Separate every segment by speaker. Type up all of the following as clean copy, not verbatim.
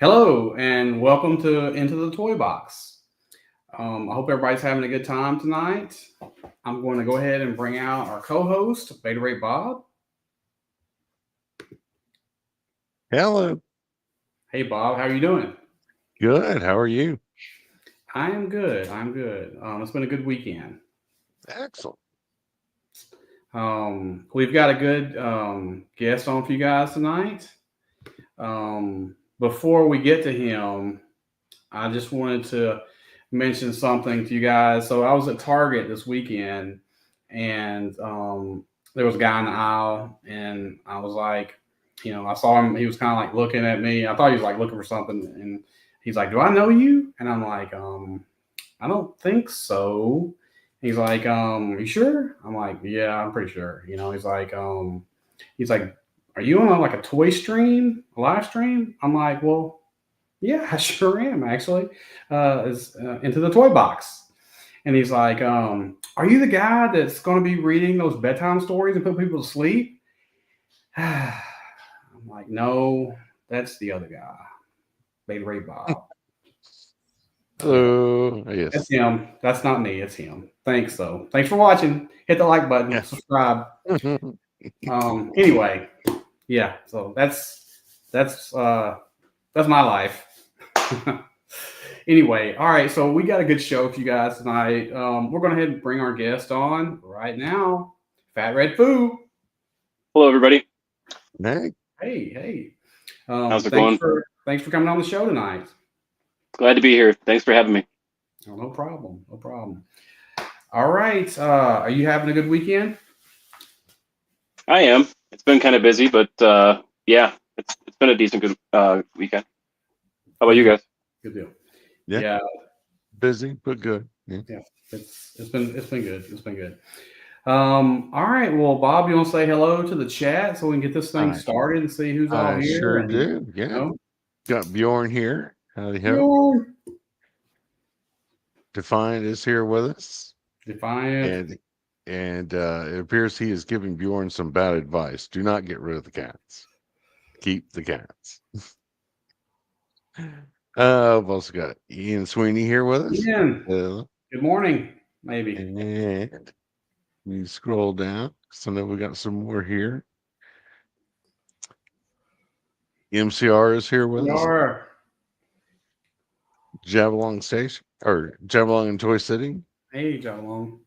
Speaker 1: Hello and welcome to Into the Toybox. I hope everybody's having a good time tonight. I'm going to go ahead and bring out our co-host, Beta Ray Bob.
Speaker 2: Hello.
Speaker 1: Hey Bob, how are you doing?
Speaker 2: Good. How are you?
Speaker 1: I am good. I'm good. It's been a good weekend.
Speaker 2: Excellent.
Speaker 1: We've got a good guest on for you guys tonight. Before we get to him, I just wanted to mention something to you guys. So I was at Target this weekend, and there was a guy in the aisle, and I was like, I saw him. He was kind of like looking at me. I thought he was like looking for something, and he's like, "Do I know you?" And I'm like, "I don't think so." He's like, "You sure?" I'm like, "Yeah, I'm pretty sure." He's like, "Are you on like a toy stream, a live stream?" I'm like, "Well, yeah, I sure am actually." Is Into the Toy Box, and he's like, "Are you the guy that's going to be reading those bedtime stories and put people to sleep?" I'm like, "No, that's the other guy, Beta Ray Bob. Yeah,
Speaker 2: Hello.
Speaker 1: that's
Speaker 2: Yes.
Speaker 1: him. That's not me. It's him. Thanks though. Thanks for watching. Hit the like button.
Speaker 2: Yeah.
Speaker 1: Subscribe. Anyway, yeah. So that's uh that's my life." Anyway, all right. So we got a good show for you guys tonight. We're going to head and bring our guest on right now, Fatredfu.
Speaker 3: Hello, everybody.
Speaker 2: Hey.
Speaker 1: Hey.
Speaker 3: How's it
Speaker 1: Thanks
Speaker 3: going?
Speaker 1: for coming on the show tonight.
Speaker 3: Glad to be here. Thanks for having me.
Speaker 1: Oh, no problem. No problem. All right. Are you having a good weekend?
Speaker 3: I am. It's been kind of busy, but yeah, it's been a decent good weekend. How about you guys?
Speaker 1: Good deal.
Speaker 2: Yeah.
Speaker 1: Yeah.
Speaker 2: Busy, but good. Yeah.
Speaker 1: It's been good. It's been good. All right. Well, Bob, you want to say hello to the chat so we can get this thing started and see who's all
Speaker 2: I
Speaker 1: here?
Speaker 2: sure
Speaker 1: And,
Speaker 2: do. Yeah.
Speaker 1: You know,
Speaker 2: Got Bjorn here. Howdy ho.
Speaker 1: Bjorn,
Speaker 2: Defiant is here with us.
Speaker 1: Defiant.
Speaker 2: And it appears he is giving Bjorn some bad advice. Do not get rid of the cats. Keep the cats. I've also got Ian Sweeney here with us.
Speaker 1: Ian, good morning, maybe.
Speaker 2: And we scroll down. So now we got some more here. MCR is here with us.
Speaker 1: Yar.
Speaker 2: Javelong Station or Javelong and Toy City.
Speaker 1: Hey, John.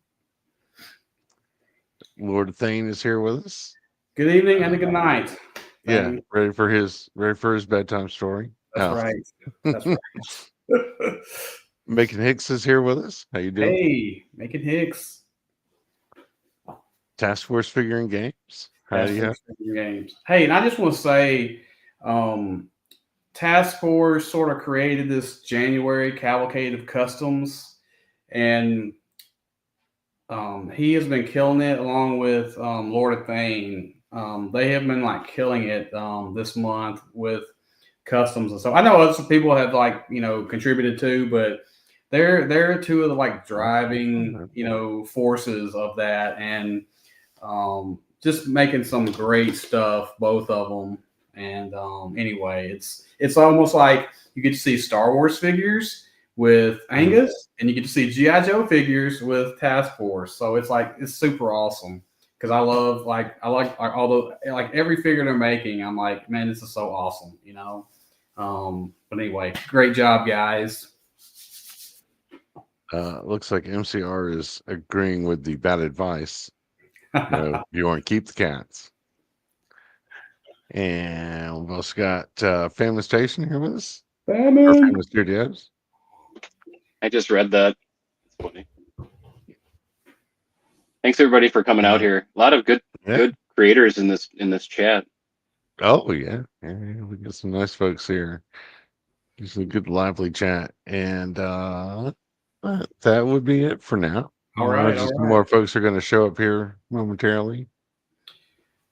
Speaker 2: Lord Thane is here with us.
Speaker 1: Good evening and a good night.
Speaker 2: Yeah, ready for his bedtime story.
Speaker 1: That's right. That's right.
Speaker 2: Macon Hicks is here with us. How you doing?
Speaker 1: Hey, Macon Hicks.
Speaker 2: Task Force Figuring Games. How do you have?
Speaker 1: Games. Hey, and I just want to say, Task Force sort of created this January cavalcade of customs, and he has been killing it along with Lord of Thane. They have been like killing it this month with customs and stuff. I know other people have contributed too, but they're two of the like driving forces of that, and just making some great stuff, both of them. And anyway, it's almost like you get to see Star Wars figures with Angus, and you get to see GI Joe figures with Task Force. So it's super awesome because I like all the like every figure they're making. I'm like, man, this is so awesome, But anyway, great job, guys.
Speaker 2: Looks like MCR is agreeing with the bad advice. You want to keep the cats. And we've also got Family Station here with us. Family Studios.
Speaker 3: I just read that. It's funny. Thanks everybody for coming out here. A lot of good creators in this chat.
Speaker 2: Oh yeah, we got some nice folks here. It's a good lively chat, and that would be it for now.
Speaker 1: All right.
Speaker 2: More folks are going to show up here momentarily.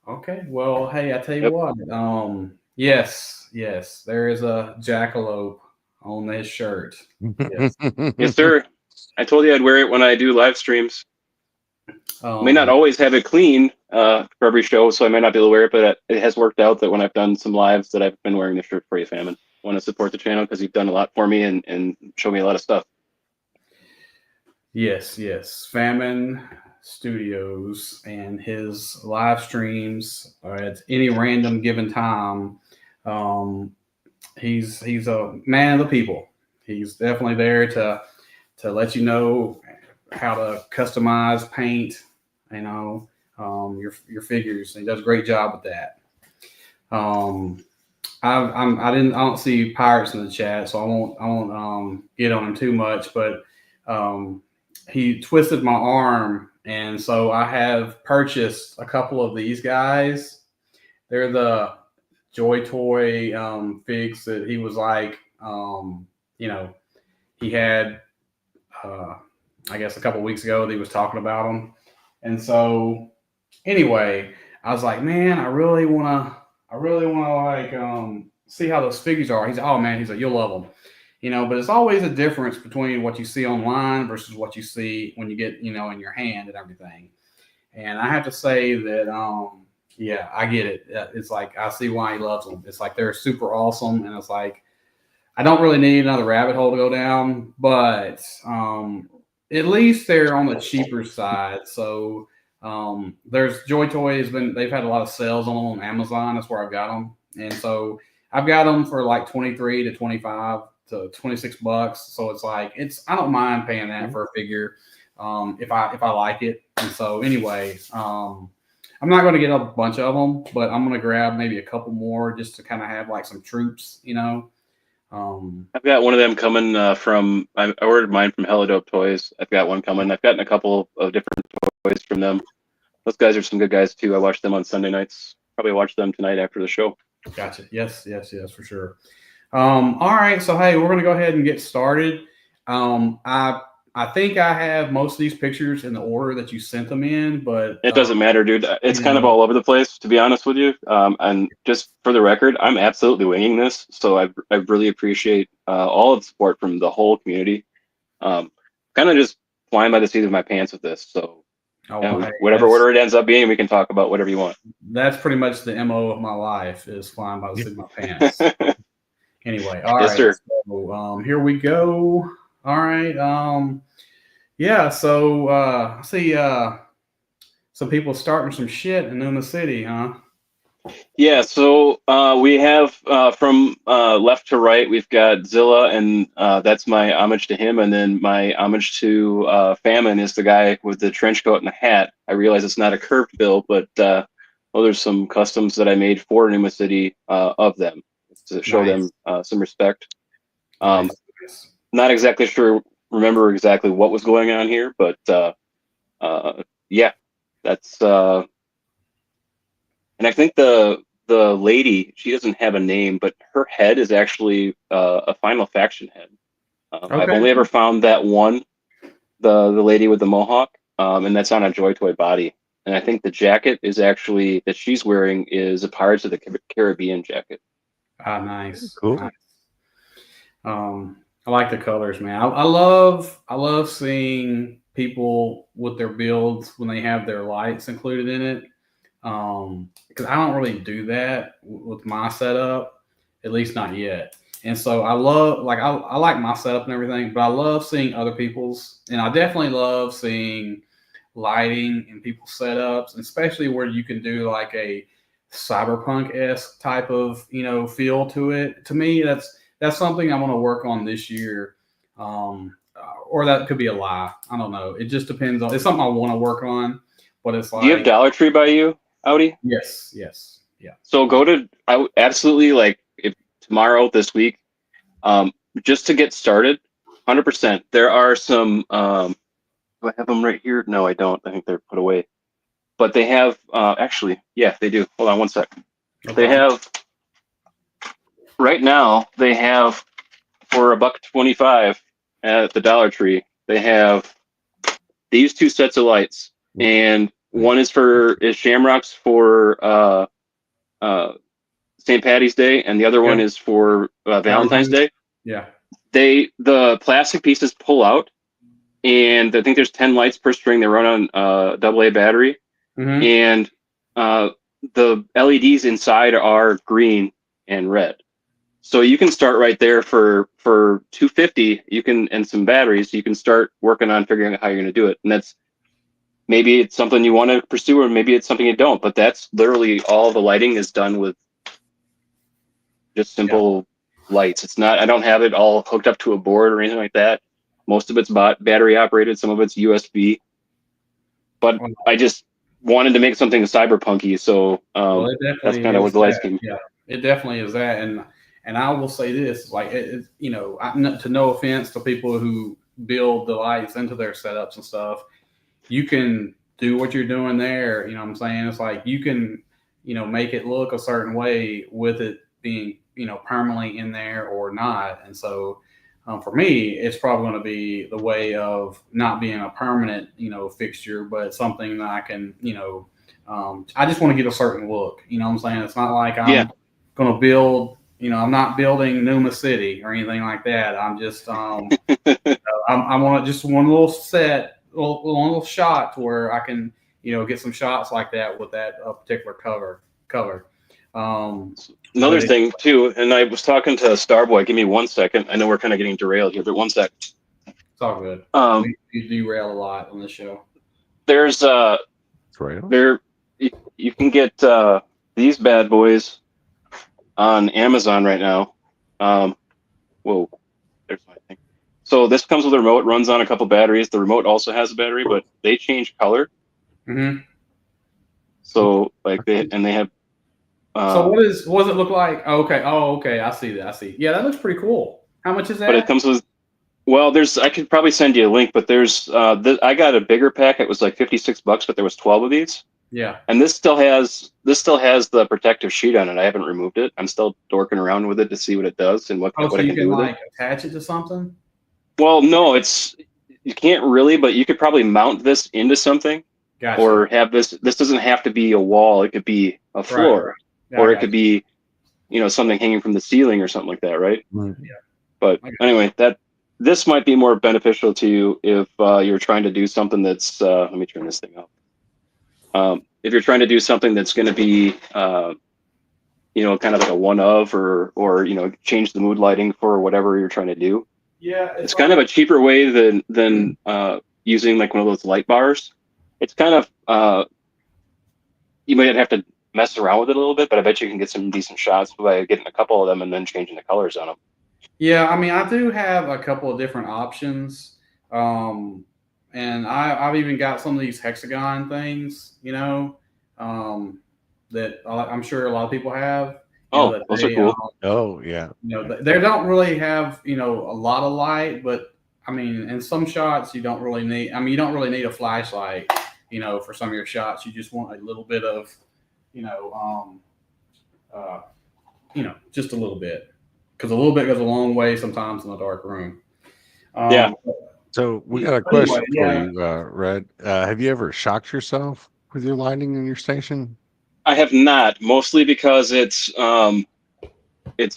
Speaker 1: Okay. Well, hey, I tell you what. Yes, there is a jackalope on this shirt. Yes.
Speaker 3: Yes, sir. I told you I'd wear it when I do live streams. I may not always have it clean for every show, so I might not be able to wear it, but it has worked out that when I've done some lives that I've been wearing the shirt for you, Famine. want to support the channel because you've done a lot for me and showed me a lot of stuff.
Speaker 1: Yes, yes. Famine Studios and his live streams at any random given time. He's a man of the people. He's definitely there to let you know how to customize, paint, your figures. He does a great job with that. I don't see Pirates in the chat, so I won't get on him too much. But he twisted my arm, and so I have purchased a couple of these guys. They're the Joy Toy figs that he was like, he had. I guess a couple of weeks ago that he was talking about them, and so anyway, I was like, man, I really want to see how those figures are. He's like, oh man, he's like, you'll love them, but it's always a difference between what you see online versus what you see when you get, in your hand and everything. And I have to say that, yeah, I get it. It's like, I see why he loves them. It's like, they're super awesome. And it's like, I don't really need another rabbit hole to go down, but at least they're on the cheaper side. So, there's Joy Toy they've had a lot of sales on Amazon. That's where I've got them. And so I've got them for like 23 to 25 to 26 bucks. So it's like, I don't mind paying that for a figure. If I like it. And so anyway, I'm not going to get a bunch of them, but I'm going to grab maybe a couple more just to kind of have like some troops,
Speaker 3: I've got one of them coming from. I ordered mine from Helidope Toys. I've got one coming. I've gotten a couple of different toys from them. Those guys are some good guys too. I watch them on Sunday nights. Probably watch them tonight after the show.
Speaker 1: Gotcha. Yes, for sure. All right. So hey, we're gonna go ahead and get started. I think I have most of these pictures in the order that you sent them in, but
Speaker 3: it doesn't matter, dude. It's kind of all over the place, to be honest with you. And just for the record, I'm absolutely winging this, so I really appreciate all of the support from the whole community. Kind of just flying by the seat of my pants with this. So whatever order it ends up being, we can talk about whatever you want.
Speaker 1: That's pretty much the MO of my life, is flying by the seat of my pants. Anyway, all right.
Speaker 3: Sir.
Speaker 1: So here we go. All right. Yeah. So I see some people starting some shit in Numa City, huh?
Speaker 3: Yeah. So we have from left to right, we've got Zilla, and that's my homage to him. And then my homage to Famine is the guy with the trench coat and the hat. I realize it's not a curved bill, but there's some customs that I made for Numa City of them to show them some respect. Not exactly remember exactly what was going on here, but yeah, that's and I think the lady, she doesn't have a name, but her head is actually a Final Faction head. I've only ever found that one, the lady with the mohawk, and that's on a Joy Toy body. And I think the jacket is actually that she's wearing is a Pirates of the Caribbean jacket.
Speaker 1: Ah, nice.
Speaker 2: Cool.
Speaker 1: Nice. I like the colors, man. I love seeing people with their builds when they have their lights included in it. Because I don't really do that with my setup, at least not yet. And so I love, like, I like my setup and everything, but I love seeing other people's, and I definitely love seeing lighting in people's setups, especially where you can do like a cyberpunk-esque type of, feel to it. To me, that's something I want to work on this year. Or that could be a lie. I don't know. It just depends on, it's something I want to work on, but it's like.
Speaker 3: Do you have Dollar Tree by you, Audi?
Speaker 1: Yes. Yeah.
Speaker 3: So I absolutely, like, if tomorrow, this week, just to get started, 100%. There are some, do I have them right here? No, I don't. I think they're put away. But they have, actually, yeah, they do. Hold on one second. Okay. They have, right now, they have, for $1.25 at the Dollar Tree, they have these two sets of lights. And one is Shamrocks for St. Patty's Day, and the other one is for Valentine's Day.
Speaker 1: Yeah.
Speaker 3: The plastic pieces pull out, and I think there's 10 lights per string. They run on AA battery, and the LEDs inside are green and red. So you can start right there for $250. You can, and some batteries. You can start working on figuring out how you're going to do it, and that's maybe it's something you want to pursue, or maybe it's something you don't. But that's literally all the lighting is done with just simple lights. It's not. I don't have it all hooked up to a board or anything like that. Most of it's battery operated. Some of it's USB. But I just wanted to make something cyberpunky, so
Speaker 1: Well, it
Speaker 3: that's
Speaker 1: definitely
Speaker 3: kind of what
Speaker 1: is
Speaker 3: the lights
Speaker 1: that.
Speaker 3: came.
Speaker 1: Yeah, it definitely is that. And I will say this, like, you know, to no offense to people who build the lights into their setups and stuff, you can do what you're doing there. You know what I'm saying? It's like you can, you know, make it look a certain way with it being, you know, permanently in there or not. And so for me, it's probably going to be the way of not being a permanent, you know, fixture, but something that I can, you know, I just want to get a certain look. You know what I'm saying? It's not like I'm going to build, you know, I'm not building Numa City or anything like that. I'm just, I want just one little set, one little shot to where I can, you know, get some shots like that with that particular cover.
Speaker 3: Another thing too, and I was talking to Starboy. Give me 1 second. I know we're kind of getting derailed here, but 1 sec.
Speaker 1: It's all good. We derail a lot on this show.
Speaker 3: There's there you can get these bad boys on Amazon right now. Whoa, there's my thing. So this comes with a remote, runs on a couple batteries. The remote also has a battery, but they change color.
Speaker 1: Mm-hmm.
Speaker 3: So like they have.
Speaker 1: So what does it look like? Oh, okay. I see that. Yeah, that looks pretty cool. How much is that?
Speaker 3: But it comes with. Well, I could probably send you a link, but there's I got a bigger pack. It was like $56, but there was 12 of these.
Speaker 1: Yeah.
Speaker 3: And this still has the protective sheet on it. I haven't removed it. I'm still dorking around with it to see what it does and what I can do with
Speaker 1: like attach it to something?
Speaker 3: Well, no, you can't really, but you could probably mount this into something.
Speaker 1: Gotcha.
Speaker 3: Or have this doesn't have to be a wall. It could be a floor.
Speaker 1: Right. Yeah,
Speaker 3: or it could be, you know, something hanging from the ceiling or something like that, right?
Speaker 1: Yeah.
Speaker 3: But anyway, this might be more beneficial to you if you're trying to do something that's let me turn this thing up. If you're trying to do something that's going to be you know, kind of like a one of or you know, change the mood lighting for whatever you're trying to do.
Speaker 1: Yeah,
Speaker 3: it's kind of a cheaper way than using like one of those light bars. It's kind of you might have to mess around with it a little bit, but I bet you can get some decent shots by getting a couple of them and then changing the colors on them.
Speaker 1: Yeah, I mean, I do have a couple of different options, and I've even got some of these hexagon things, you know, that I'm sure a lot of people have.
Speaker 3: Those are cool.
Speaker 2: Oh yeah.
Speaker 1: You know, they don't really have, you know, a lot of light, but I mean, in some shots you don't really need. I mean, you don't really need a flashlight, you know, for some of your shots. You just want a little bit of, you know, just a little bit. Because a little bit goes a long way sometimes in a dark room.
Speaker 2: So we got a question for you, Red. Have you ever shocked yourself with your lighting in your station?
Speaker 3: I have not, mostly because it's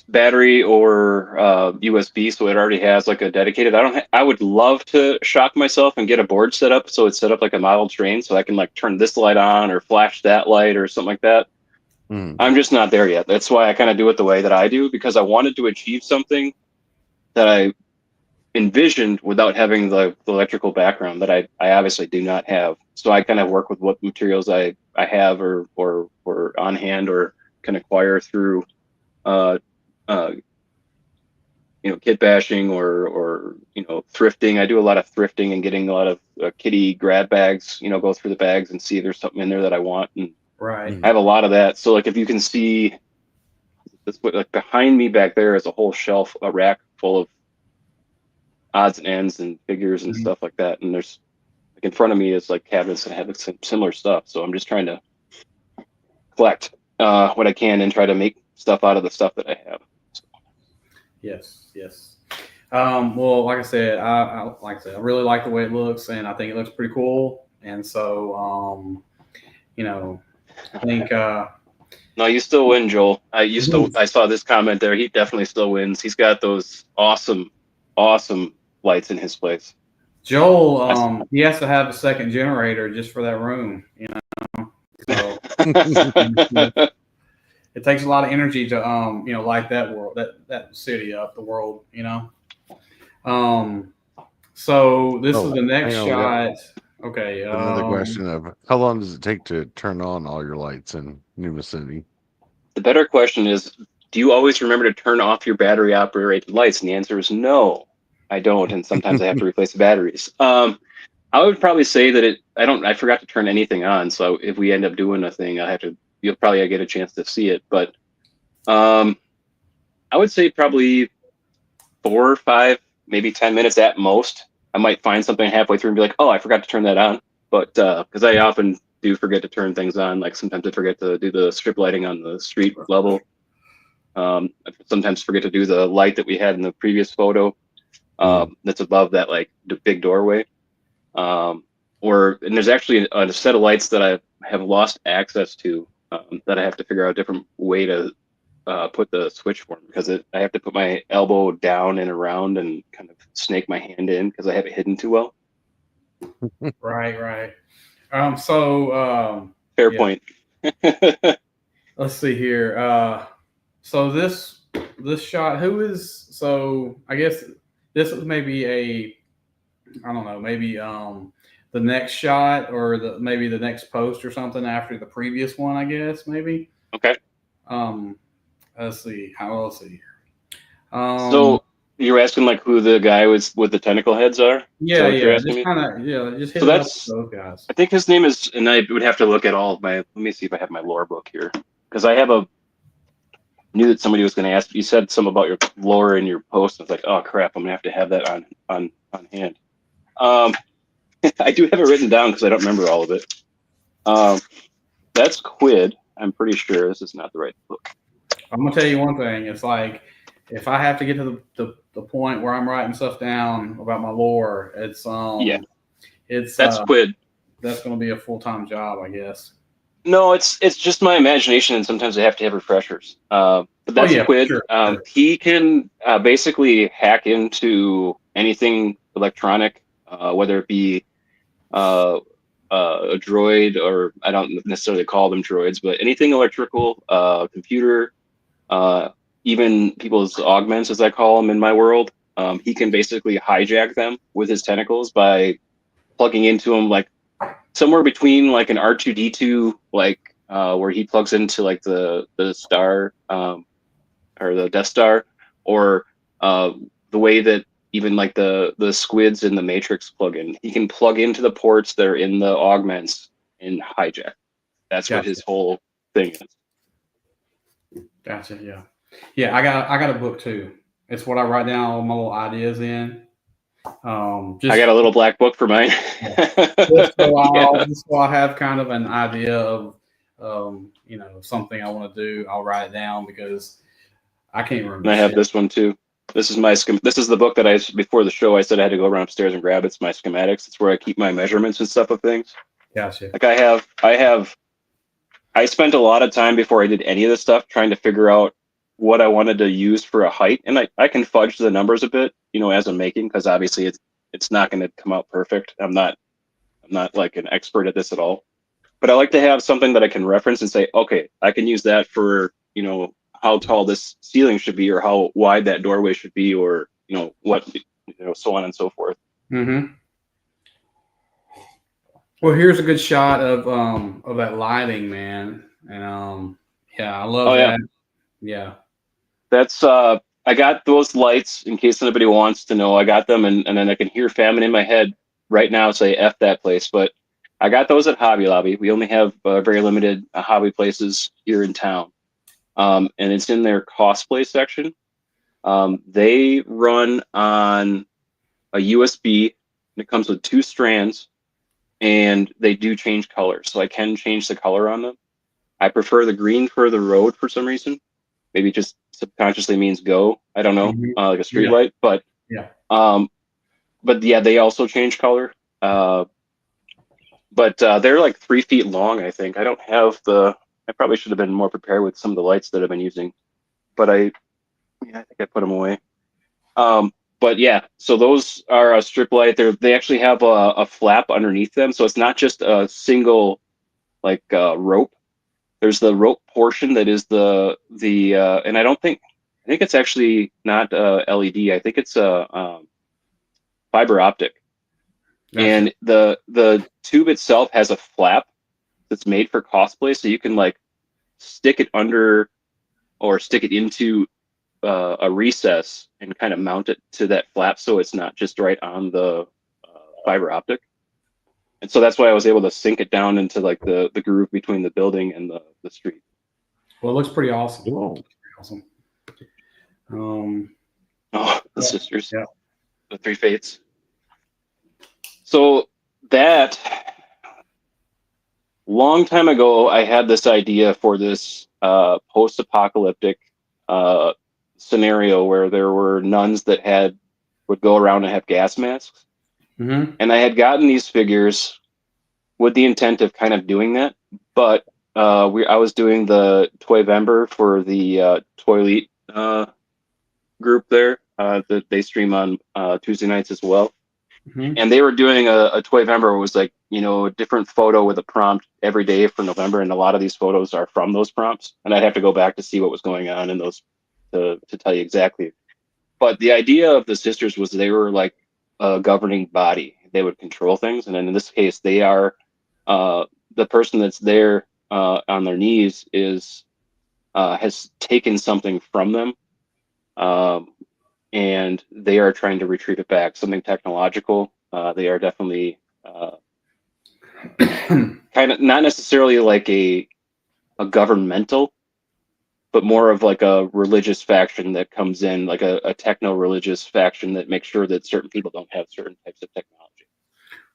Speaker 3: battery or USB, so it already has like a dedicated. I would love to shock myself and get a board set up so it's set up like a model train, so I can like turn this light on or flash that light or something like that. I'm just not there yet. That's why I kind of do it the way that I do, because I wanted to achieve something that I envisioned without having the electrical background that I obviously do not have. So I kind of work with what materials I have or on hand or can acquire through you know, kit bashing or you know, thrifting. I do a lot of thrifting and getting a lot of kitty grab bags, you know, go through the bags and see if there's something in there that I want. And
Speaker 1: right.
Speaker 3: I have a lot of that. So like if you can see this, like behind me back there is a whole shelf, a rack full of odds and ends and figures and stuff like that. And there's like in front of me is like cabinets that have some similar stuff. So I'm just trying to collect what I can and try to make stuff out of the stuff that I have. So.
Speaker 1: Yes. Well, like I said, I really like the way it looks, and I think it looks pretty cool. And so, you know, I think.
Speaker 3: No, you still win, Joel. I saw this comment there. He definitely still wins. He's got those awesome lights in his place.
Speaker 1: Joel, he has to have a second generator just for that room, you know. So, it takes a lot of energy to light that city up, the world. Um, so this is
Speaker 2: Oh,
Speaker 1: the next
Speaker 2: hang on, we got
Speaker 1: shot. Okay.
Speaker 2: another question of how long does it take to turn on all your lights in New City?
Speaker 3: The better question is, do you always remember to turn off your battery operated lights? And the answer is no, I don't. And sometimes I have to replace the batteries. I would probably say that I forgot to turn anything on. So if we end up doing a thing, you'll probably get a chance to see it. But I would say probably 4 or 5, maybe 10 minutes at most. I might find something halfway through and be like, oh, I forgot to turn that on. But because I often do forget to turn things on, like sometimes I forget to do the strip lighting on the street level. I sometimes forget to do the light that we had in the previous photo that's above that like the big doorway. And there's actually a set of lights that I have lost access to that I have to figure out a different way to put the switch for because I have to put my elbow down and around and kind of snake my hand in because I have it hidden too well.
Speaker 1: Right.
Speaker 3: Fair point.
Speaker 1: Let's see here. So this shot, I guess this was maybe I don't know, maybe the next shot or maybe the next post or something after the previous one, I guess, maybe.
Speaker 3: Okay.
Speaker 1: Let's see. Let's see here.
Speaker 3: So you're asking like who the guy was with the tentacle heads are?
Speaker 1: Yeah.
Speaker 3: Just
Speaker 1: hit it up with those guys.
Speaker 3: I think his name is, and I would have to look at all of my. Let me see if I have my lore book here because knew that somebody was going to ask. You said something about your lore in your post. I was like, oh crap, I'm gonna have to have that on hand. I do have it written down because I don't remember all of it. That's Quid. I'm pretty sure this is not the right book.
Speaker 1: I'm gonna tell you one thing. It's like if I have to get to the point where I'm writing stuff down about my lore, it's
Speaker 3: that's Quid.
Speaker 1: That's gonna be a full-time job, I guess.
Speaker 3: No, it's just my imagination, and sometimes I have to have refreshers. But that's Quid. Sure. He can basically hack into anything electronic, whether it be a droid, or I don't necessarily call them droids, but anything electrical, computer, even people's augments, as I call them in my world. He can basically hijack them with his tentacles by plugging into them like somewhere between like an R2D2, like where he plugs into like the star or the Death Star, or the way that even like the squids in the Matrix plug in. He can plug into the ports that are in the augments and hijack. That's what his whole thing is.
Speaker 1: Gotcha. Yeah. I got a book too. It's what I write down all my little ideas in. I
Speaker 3: got a little black book for mine.
Speaker 1: just so I have kind of an idea of something I want to do. I'll write it down because I can't remember.
Speaker 3: And I have this one too. This is this is the book that before the show I said I had to go around upstairs and grab. It's my schematics. It's where I keep my measurements and stuff of things.
Speaker 1: Gotcha.
Speaker 3: Like I spent a lot of time before I did any of this stuff trying to figure out what I wanted to use for a height, and I can fudge the numbers a bit, as I'm making, because obviously it's not going to come out perfect. I'm not like an expert at this at all, but I like to have something that I can reference and say, okay, I can use that for how tall this ceiling should be, or how wide that doorway should be, or what so on and so forth.
Speaker 1: Mm-hmm. Well, here's a good shot of that lighting, man, and I love that. Yeah.
Speaker 3: That's I got those lights in case anybody wants to know. I got them, and then I can hear Famine in my head right now say F that place. But I got those at Hobby Lobby. We only have very limited hobby places here in town, and it's in their cosplay section. They run on a USB, and it comes with 2 strands, and they do change colors, so I can change the color on them. I prefer the green for the road for some reason. Maybe just subconsciously means go. I don't know, like a street light. But they also change color. But they're like 3 feet long, I think. I don't have I probably should have been more prepared with some of the lights that I've been using. But I think I put them away. But yeah, so those are a strip light. They actually have a flap underneath them, so it's not just a single like rope. there's the rope portion that is the and I think it's actually not LED. I think it's a fiber optic.
Speaker 1: Gotcha.
Speaker 3: And the tube itself has a flap that's made for cosplay, so you can like stick it under or stick it into a recess and kind of mount it to that flap, so it's not just right on the fiber optic. And so that's why I was able to sink it down into like the groove between the building and the street.
Speaker 1: Well, it looks pretty awesome.
Speaker 2: Cool.
Speaker 1: Pretty awesome.
Speaker 3: Oh, the sisters,
Speaker 1: yeah.
Speaker 3: the three fates. So that long time ago, I had this idea for this post-apocalyptic scenario where there were nuns that would go around and have gas masks.
Speaker 1: Mm-hmm.
Speaker 3: And I had gotten these figures with the intent of kind of doing that, but I was doing the Toyvember for the Toy group there that they stream on Tuesday nights as well.
Speaker 1: Mm-hmm.
Speaker 3: And they were doing a Toyvember where it was like, a different photo with a prompt every day for November, and a lot of these photos are from those prompts. And I'd have to go back to see what was going on in those to tell you exactly. But the idea of the sisters was they were like a governing body. They would control things, and then in this case, they are the person that's there on their knees has taken something from them, and they are trying to retrieve it back. Something technological. They are definitely kind of not necessarily like a governmental, but more of like a religious faction that comes in, like a techno-religious faction that makes sure that certain people don't have certain types of technology.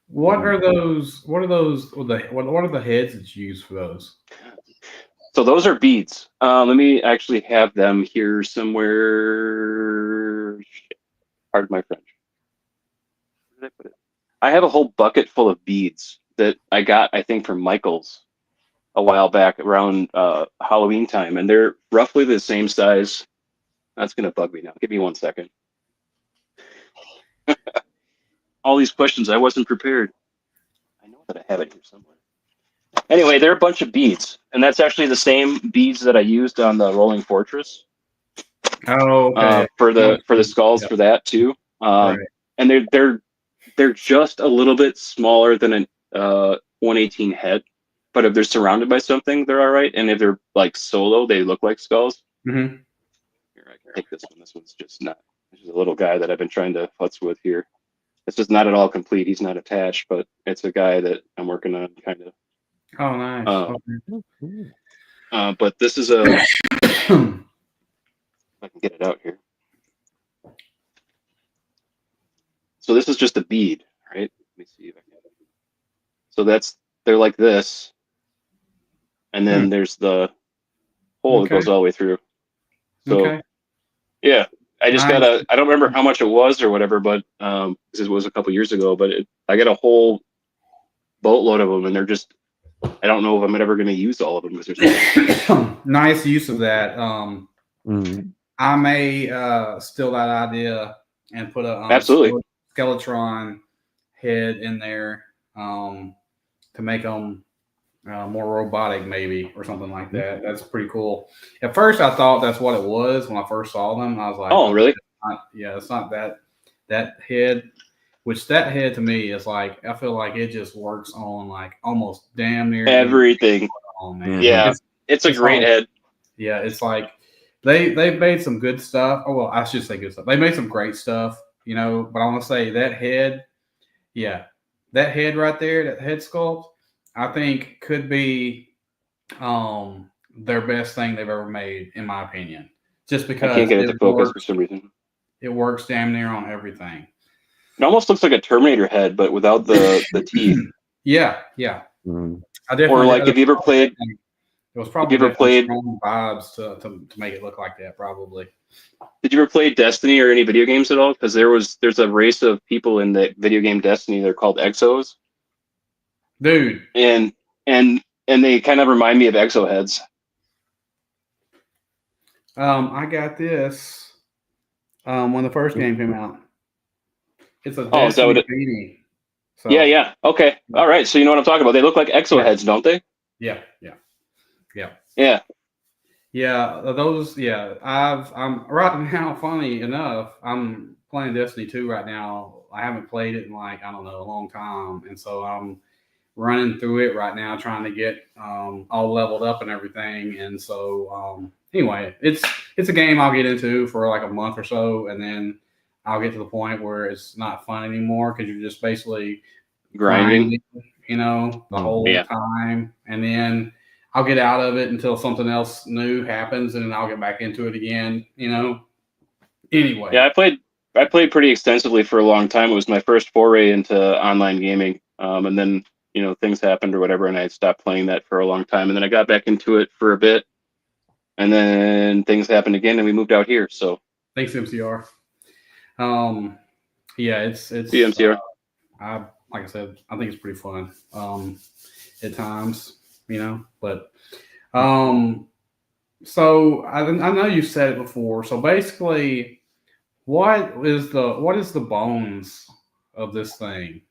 Speaker 1: What are those? What are those? What are the heads that you use for those?
Speaker 3: So those are beads. Let me actually have them here somewhere. Pardon my French. Where did I put it? I have a whole bucket full of beads that I got, I think, from Michael's a while back around Halloween time, and they're roughly the same size. That's gonna bug me now. Give me 1 second. All these questions, I wasn't prepared. I know that I have it here somewhere. Anyway, they're a bunch of beads, and that's actually the same beads that I used on the Rolling Fortress.
Speaker 1: Oh, okay.
Speaker 3: For the skulls, for that too.
Speaker 1: Right.
Speaker 3: And they're just a little bit smaller than a 118 head, but if they're surrounded by something, they're all right. And if they're like solo, they look like skulls.
Speaker 1: Mm-hmm.
Speaker 3: Here, I can take this one. This one's just not. This is a little guy that I've been trying to futz with here. It's just not at all complete. He's not attached, but it's a guy that I'm working on, kind of.
Speaker 1: Oh, nice. Okay.
Speaker 3: But this is a. If I can get it out here. So this is just a bead, right? Let me see if I can. So they're like this, and then there's the hole that goes all the way through. So yeah, I just got I don't remember how much it was or whatever, but because it was a couple years ago, but I got a whole boatload of them, and they're just, I don't know if I'm ever going to use all of them because there's
Speaker 1: nice use of that. I may steal that idea and put a
Speaker 3: absolutely
Speaker 1: Skeletron head in there to make them more robotic, maybe, or something like that. That's pretty cool. At first, I thought that's what it was when I first saw them. I was like,
Speaker 3: "Oh, really?"
Speaker 1: It's not that head. Which that head to me is like, I feel like it just works on like almost damn near
Speaker 3: everything.
Speaker 1: Oh man,
Speaker 3: yeah, it's a great head.
Speaker 1: Yeah, it's like they made some good stuff. Oh well, I should say good stuff. They made some great stuff, but I want to say that head, that head right there, that head sculpt, I think could be their best thing they've ever made, in my opinion. Just because
Speaker 3: I can't get it to focus for some reason.
Speaker 1: It works damn near on everything.
Speaker 3: It almost looks like a Terminator head, but without the teeth.
Speaker 1: Yeah.
Speaker 3: I definitely. Or like, if you ever played.
Speaker 1: It was probably strong vibes to make it look like that, probably.
Speaker 3: Did you ever play Destiny or any video games at all? Because there's a race of people in the video game Destiny. They're called Exos.
Speaker 1: Dude.
Speaker 3: And they kind of remind me of Exo heads.
Speaker 1: I got this when the first game came out. It's a Destiny beanie. So,
Speaker 3: yeah. Okay. All right. So you know what I'm talking about. They look like Exo heads, don't they?
Speaker 1: Yeah. Yeah.
Speaker 3: Yeah.
Speaker 1: Yeah, those. Yeah, I'm right now. Funny enough, I'm playing Destiny 2 right now. I haven't played it in like I don't know a long time, and so I'm running through it right now, trying to get all leveled up and everything. And so anyway, it's a game I'll get into for like a month or so, and then I'll get to the point where it's not fun anymore because you're just basically
Speaker 3: Grinding.
Speaker 1: the whole
Speaker 3: Yeah.
Speaker 1: time, and then I'll get out of it until something else new happens, and then I'll get back into it again. Anyway.
Speaker 3: Yeah, I played pretty extensively for a long time. It was my first foray into online gaming. And then, things happened or whatever, and I stopped playing that for a long time. And then I got back into it for a bit, and then things happened again, and we moved out here. So
Speaker 1: Thanks, MCR. Yeah, it's
Speaker 3: DMCR.
Speaker 1: I like I said, I think it's pretty fun. At times, but so I know you said it before. So basically, what is the bones of this thing?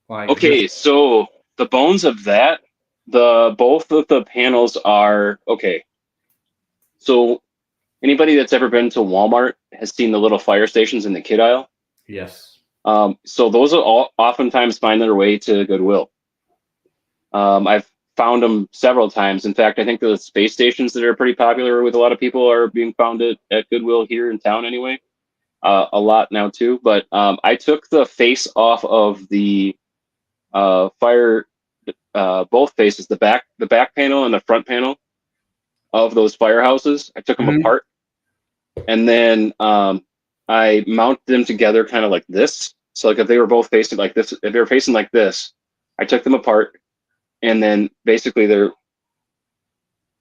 Speaker 1: Like
Speaker 3: Okay, so the bones of that, both of the panels are okay. So anybody that's ever been to Walmart has seen the little fire stations in the kid aisle.
Speaker 1: yes.
Speaker 3: So those are oftentimes find their way to Goodwill. I've found them several times. In fact, I think the space stations that are pretty popular with a lot of people are being found at Goodwill here in town anyway. A lot now too. But I took the face off of the fire, both faces, the back panel and the front panel of those firehouses. I took them apart, and then I mount them together kind of like this. So like if they were both facing like this, if they were facing like this, I took them apart, and then basically they're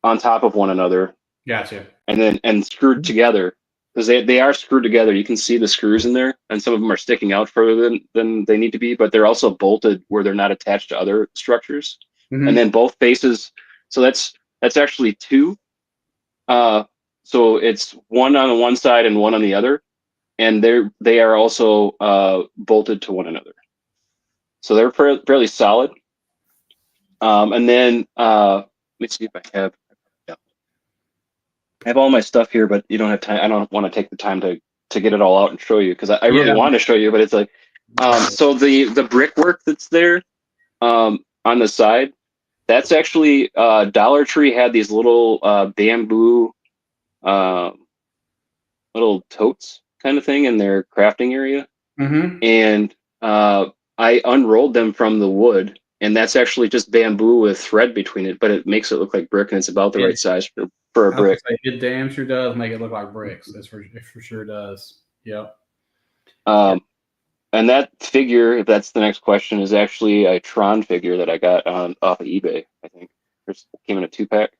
Speaker 3: on top of one another.
Speaker 1: Gotcha.
Speaker 3: And screwed together, because they are screwed together. You can see the screws in there, and some of them are sticking out further than they need to be, but they're also bolted where they're not attached to other structures.
Speaker 1: Mm-hmm.
Speaker 3: And then both faces, so that's actually two. So it's one on one side and one on the other, and they are also bolted to one another. So they're fairly solid. And then let me see if I have. I have all my stuff here, but you don't have time. I don't want to take the time to get it all out and show you, because I really want to show you, but it's like, so the brickwork that's there on the side, that's actually Dollar Tree had these little bamboo little totes kind of thing in their crafting area.
Speaker 1: Mm-hmm.
Speaker 3: And I unrolled them from the wood, and that's actually just bamboo with thread between it, but it makes it look like brick, and it's about the right size for a brick.
Speaker 1: It damn sure does make it look like bricks. It for sure does. Yep.
Speaker 3: And that figure, if that's the next question, is actually a Tron figure that I got off of eBay. I think it came in a 2-pack.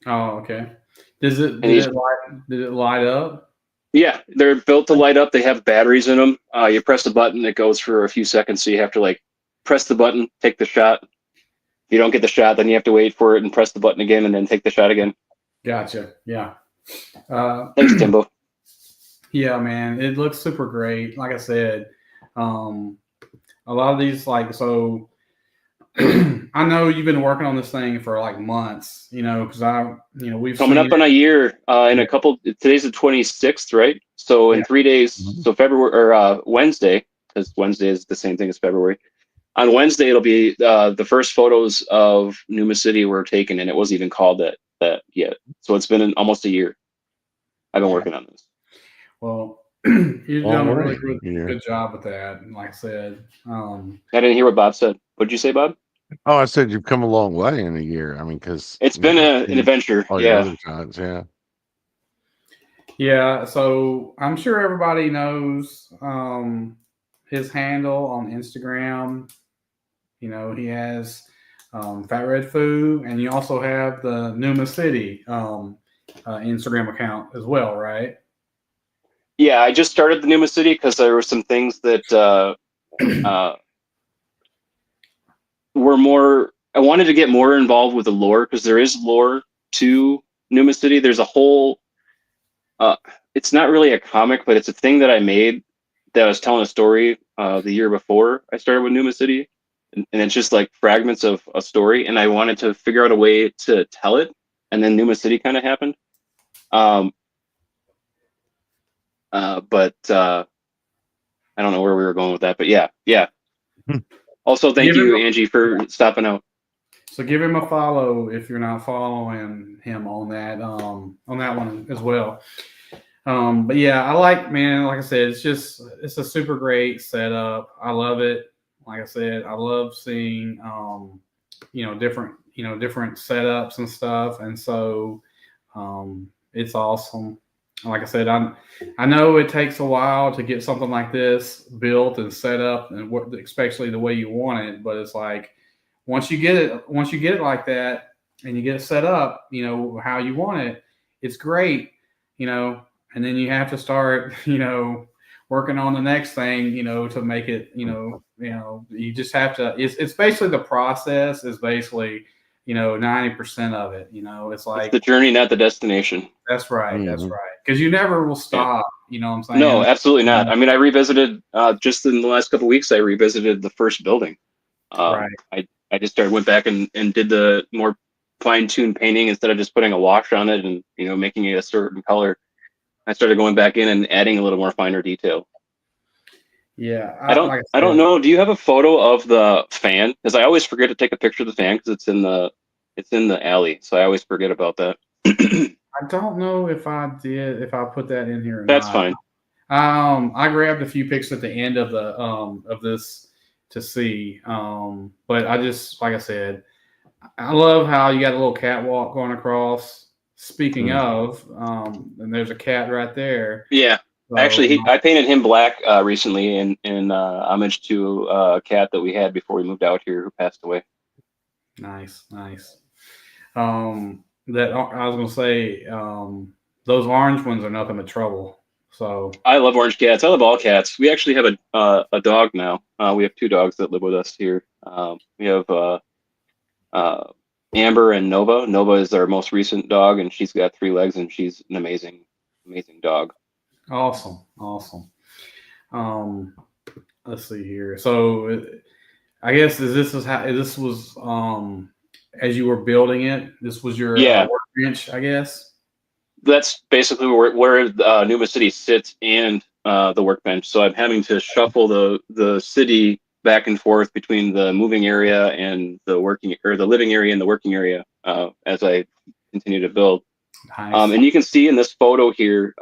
Speaker 1: Oh, okay. Did it light up? Yeah,
Speaker 3: they're built to light up. They have batteries in them. You press the button, it goes for a few seconds. So you have to like press the button, take the shot. If you don't get the shot, then you have to wait for it and press the button again, and then take the shot again.
Speaker 1: Gotcha. Yeah.
Speaker 3: Thanks, Timbo.
Speaker 1: Yeah, man, it looks super great. Like I said, a lot of these, so I know you've been working on this thing for like months, because we've
Speaker 3: coming up on a year in a couple. Today's the 26th, right? So in 3 days, so February or Wednesday, because Wednesday is the same thing as February. On Wednesday, it'll be the first photos of Numa City were taken, and it wasn't even called that yet. So it's been almost a year. I've been working on this.
Speaker 1: Well, you've done a really good job with that. And like I said,
Speaker 3: I didn't hear what Bob said. What did you say, Bob?
Speaker 2: Oh, I said you've come a long way in a year. I mean, because
Speaker 3: it's been an adventure.
Speaker 2: All your other times, yeah.
Speaker 1: Yeah, so I'm sure everybody knows his handle on Instagram. He has Fatredfu, and you also have the Numa City Instagram account as well, right?
Speaker 3: Yeah, I just started the Numa City because there were some things that were more. I wanted to get more involved with the lore, because there is lore to Numa City. There's a whole. It's not really a comic, but it's a thing that I made that was telling a story the year before I started with Numa City. and it's just like fragments of a story, and I wanted to figure out a way to tell it, and then Numa City kind of happened. But I don't know where we were going with that, but yeah. Also, thank you, Angie, for stopping out.
Speaker 1: So give him a follow if you're not following him on that one as well. But yeah, like I said, it's a super great setup. I love it. Like I said, I love seeing different setups and stuff, and so it's awesome. Like I said, I know it takes a while to get something like this built and set up, and especially the way you want it. But it's like once you get it like that, and you get it set up, how you want it, it's great, and then you have to start, working on the next thing, to make it, you just have to. It's basically the process is basically, 90% of it. It's like
Speaker 3: it's the journey, not the destination.
Speaker 1: That's right. Mm-hmm. That's right. Because you never will stop. You know what I'm saying?
Speaker 3: No, absolutely not. I mean, I revisited just in the last couple of weeks. I revisited the first building.
Speaker 1: Right.
Speaker 3: I just went back and did the more fine-tuned painting instead of just putting a wash on it and making it a certain color. I started going back in and adding a little more finer detail.
Speaker 1: Yeah,
Speaker 3: I don't know. Do you have a photo of the fan? Because I always forget to take a picture of the fan because it's in the alley. So I always forget about that.
Speaker 1: I don't know if I put that in here or
Speaker 3: That's
Speaker 1: not.
Speaker 3: fine.
Speaker 1: I grabbed a few pictures at the end of the of this to see. But I just, like I said, I love how you got a little catwalk going across. Speaking of, and there's a cat right there.
Speaker 3: Yeah. So, actually, I painted him black recently in homage to a cat that we had before we moved out here who passed away.
Speaker 1: Nice. That I was gonna say, those orange ones are nothing but trouble. So
Speaker 3: I love orange cats. I love all cats. We actually have a dog now. We have 2 dogs that live with us here. We have Amber and Nova. Nova is our most recent dog, and she's got 3 legs, and she's an amazing dog.
Speaker 1: Awesome. Let's see here. So I guess this was as you were building it, this was your workbench, I guess.
Speaker 3: That's basically where Numa City sits and the workbench. So I'm having to shuffle the city back and forth between the moving area and the living area and the working area as I continue to build.
Speaker 1: Nice.
Speaker 3: And you can see in this photo here,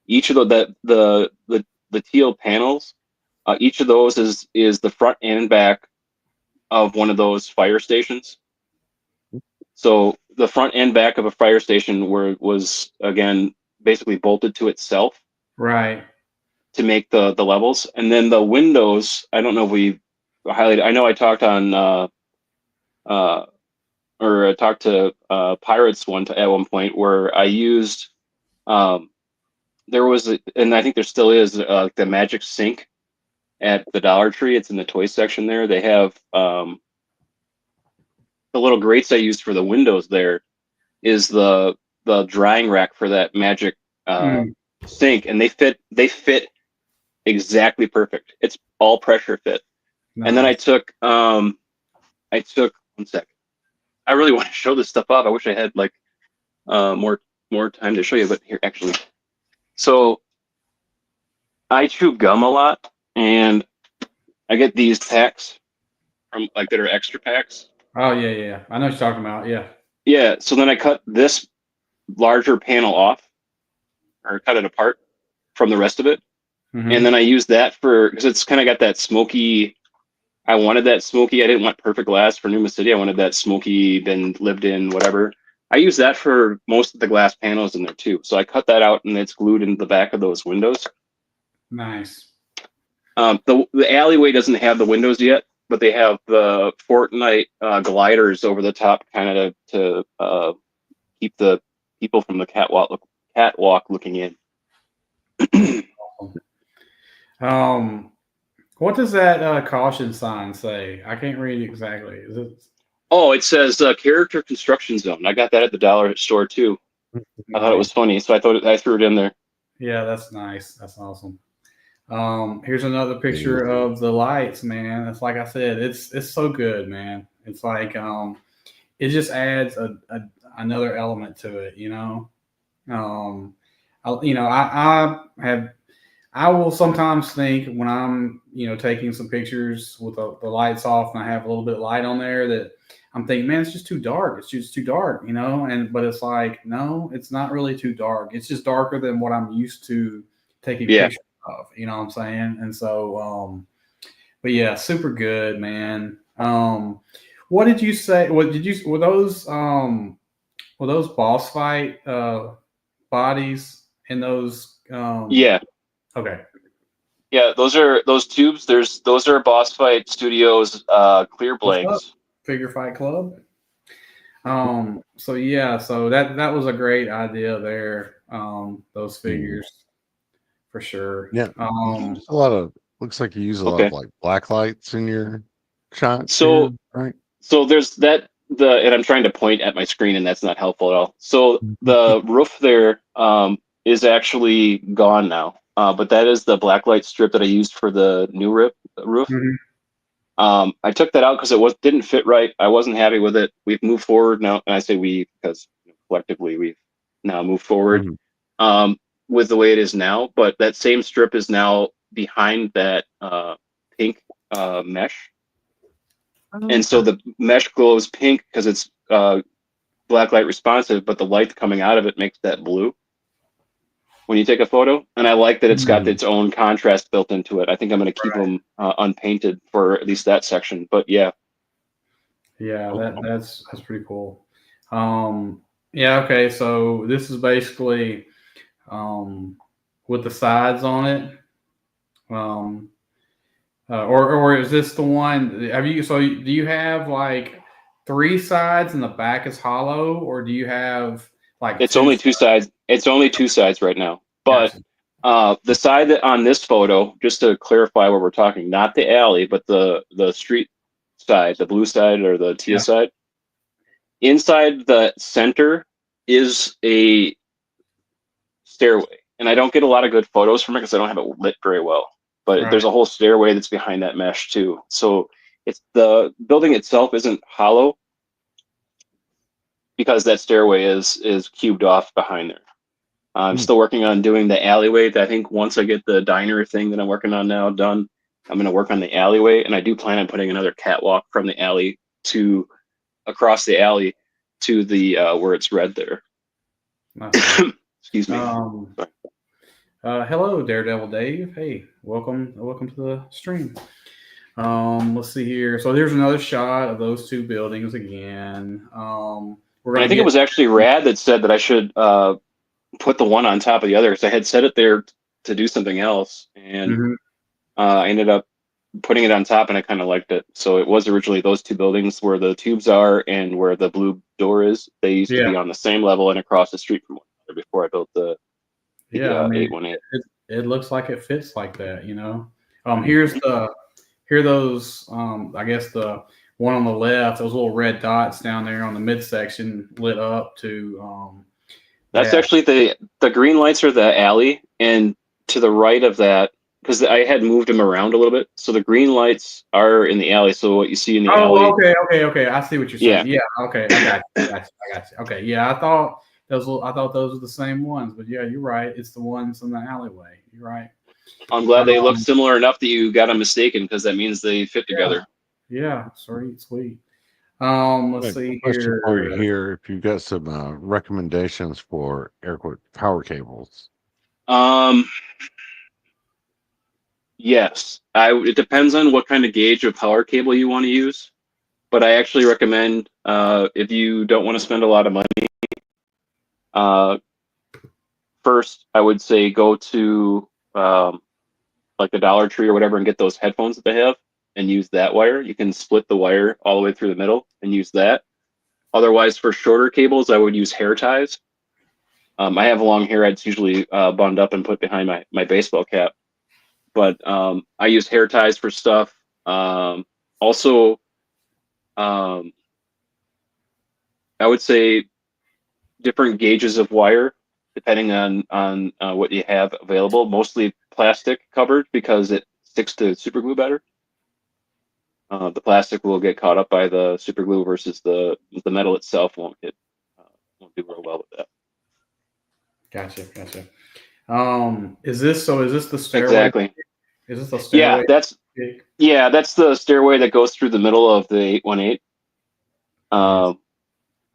Speaker 3: each of the teal panels, each of those is the front and back of one of those fire stations. So the front and back of a fire station was again basically bolted to itself,
Speaker 1: right,
Speaker 3: to make the levels. And then the windows, I don't know if we highlighted. I know I talked on or I talked to Pirates at one point where I used there was and I think there still is the magic sink at the Dollar Tree. It's in the toy section there. They have the little grates I used for the windows there is the drying rack for that magic sink, and they fit exactly perfect. It's all pressure fit. Nice. And then I took 1 sec. I really want to show this stuff off. I wish I had like more time to show you, but here actually. So I chew gum a lot, and I get these packs from that are extra packs.
Speaker 1: Oh yeah. I know what you're talking about. Yeah.
Speaker 3: Yeah. So then I cut this larger panel off, or cut it apart from the rest of it, and then I used that because it's kind of got that smoky. I wanted that smoky. I didn't want perfect glass for Numa City. I wanted that smoky, been lived in, whatever. I use that for most of the glass panels in there too. So I cut that out, and it's glued into the back of those windows.
Speaker 1: Nice.
Speaker 3: The alleyway doesn't have the windows yet, but they have the Fortnite gliders over the top, kind of to keep the people from the catwalk looking in.
Speaker 1: What does that caution sign say? I can't read exactly. Is it?
Speaker 3: Oh, it says character construction zone. I got that at the dollar store too. Nice. I thought it was funny, so I threw it in there.
Speaker 1: Yeah, that's nice. That's awesome. Here's another picture of the lights, man. It's like I said, it's so good, man. It's like it just adds another element to it, you know. I will sometimes think when I'm taking some pictures with the lights off and I have a little bit of light on there that I'm thinking, man, it's just too dark. It's just too dark, And but it's like, no, it's not really too dark. It's just darker than what I'm used to taking
Speaker 3: Yeah.
Speaker 1: pictures of. You know what I'm saying? And so, but yeah, super good, man. What did you say? What did you? Were those boss fight bodies in those?
Speaker 3: Yeah.
Speaker 1: Okay.
Speaker 3: Yeah, those tubes. Those are Boss Fight Studios clear
Speaker 1: What's up,
Speaker 3: blanks.
Speaker 1: Figure Fight Club? So yeah, so that was a great idea there. Those figures for sure.
Speaker 2: Yeah, you use a lot of. Looks like you use a lot
Speaker 3: Okay.
Speaker 2: of like black lights in your shots
Speaker 3: So
Speaker 2: here, right?
Speaker 3: so there's and I'm trying to point at my screen and that's not helpful at all. So the roof there is actually gone now. But that is the blacklight strip that I used for the new roof.
Speaker 1: Mhm.
Speaker 3: I took that out because it didn't fit right. I wasn't happy with it. We've moved forward now, and I say we because collectively we've now moved forward
Speaker 2: Mhm.
Speaker 3: with the way it is now. But that same strip is now behind that pink mesh, and so the mesh glows pink because it's blacklight responsive, but the light coming out of it makes that blue when you take a photo. And I like that it's got its own contrast built into it. I think I'm going to keep them unpainted for at least that section. But yeah.
Speaker 1: Yeah, that's pretty cool. Yeah, okay. So this is basically with the sides on it. Um, or is this the one? Have you? So do you have like three sides and the back is hollow, or do you have like
Speaker 3: It's
Speaker 1: two
Speaker 3: only two
Speaker 1: sides?
Speaker 3: sides. It's only two sides right now. But
Speaker 1: Gotcha.
Speaker 3: the side that on this photo, just to clarify what we're talking, not the alley, but the street side, the blue side or the Tia
Speaker 1: Yeah.
Speaker 3: side. Inside the center is a stairway, and I don't get a lot of good photos from it because I don't have it lit very well. But
Speaker 1: Right.
Speaker 3: there's a whole stairway that's behind that mesh too. So it's the building itself isn't hollow because that stairway is cubed off behind there. I'm still working on doing the alleyway. I think once I get the diner thing that I'm working on now done, I'm going to work on the alleyway, and I do plan on putting another catwalk from the alley to across the alley to the where it's red there.
Speaker 1: Nice.
Speaker 3: Excuse me.
Speaker 1: Hello, Daredevil Dave. Hey, welcome to the stream. Let's see here. So there's another shot of those two buildings again. We're
Speaker 3: And
Speaker 1: gonna
Speaker 3: I think it was actually Rad that said that I should put the one on top of the other because I had set it there to do something else, and I ended up putting it on top, and I kind of liked it. So it was originally those two buildings where the tubes are and where the blue door is. They used to be on the same level and across the street from one another before I built the
Speaker 1: I mean,
Speaker 3: 818.
Speaker 1: it looks like it fits like that, Here are those. I guess the one on the left, those little red dots down there on the midsection lit up to.
Speaker 3: That's
Speaker 1: that.
Speaker 3: actually the green lights are the alley, and to the right of that, because I had moved them around a little bit, so the green lights are in the alley. So what you see in the alley,
Speaker 1: Okay. I see what you're saying. Yeah, okay, I got you. Okay, yeah, I thought those were the same ones, but yeah, you're right. It's the ones in the alleyway. You're right.
Speaker 3: I'm glad they look similar enough that you got them mistaken because that means they fit together.
Speaker 1: Yeah, sweet. Let's see
Speaker 2: Question for you
Speaker 1: here.
Speaker 2: here: if you've got some recommendations for air quote power cables.
Speaker 3: Yes, it depends on what kind of gauge of power cable you want to use, but I actually recommend if you don't want to spend a lot of money, first I would say go to like the Dollar Tree or whatever and get those headphones that they have and use that wire. You can split the wire all the way through the middle and use that. Otherwise, for shorter cables, I would use hair ties. I have long hair. It's usually bunded up and put behind my baseball cap. But I use hair ties for stuff. Also, I would say different gauges of wire depending on what you have available. Mostly plastic covered because it sticks to super glue better. The plastic will get caught up by the super glue versus the metal itself won't do real well with that.
Speaker 1: Gotcha. Is this the stairway?
Speaker 3: Exactly.
Speaker 1: Is this the stairway?
Speaker 3: That's the stairway that goes through the middle of the 818.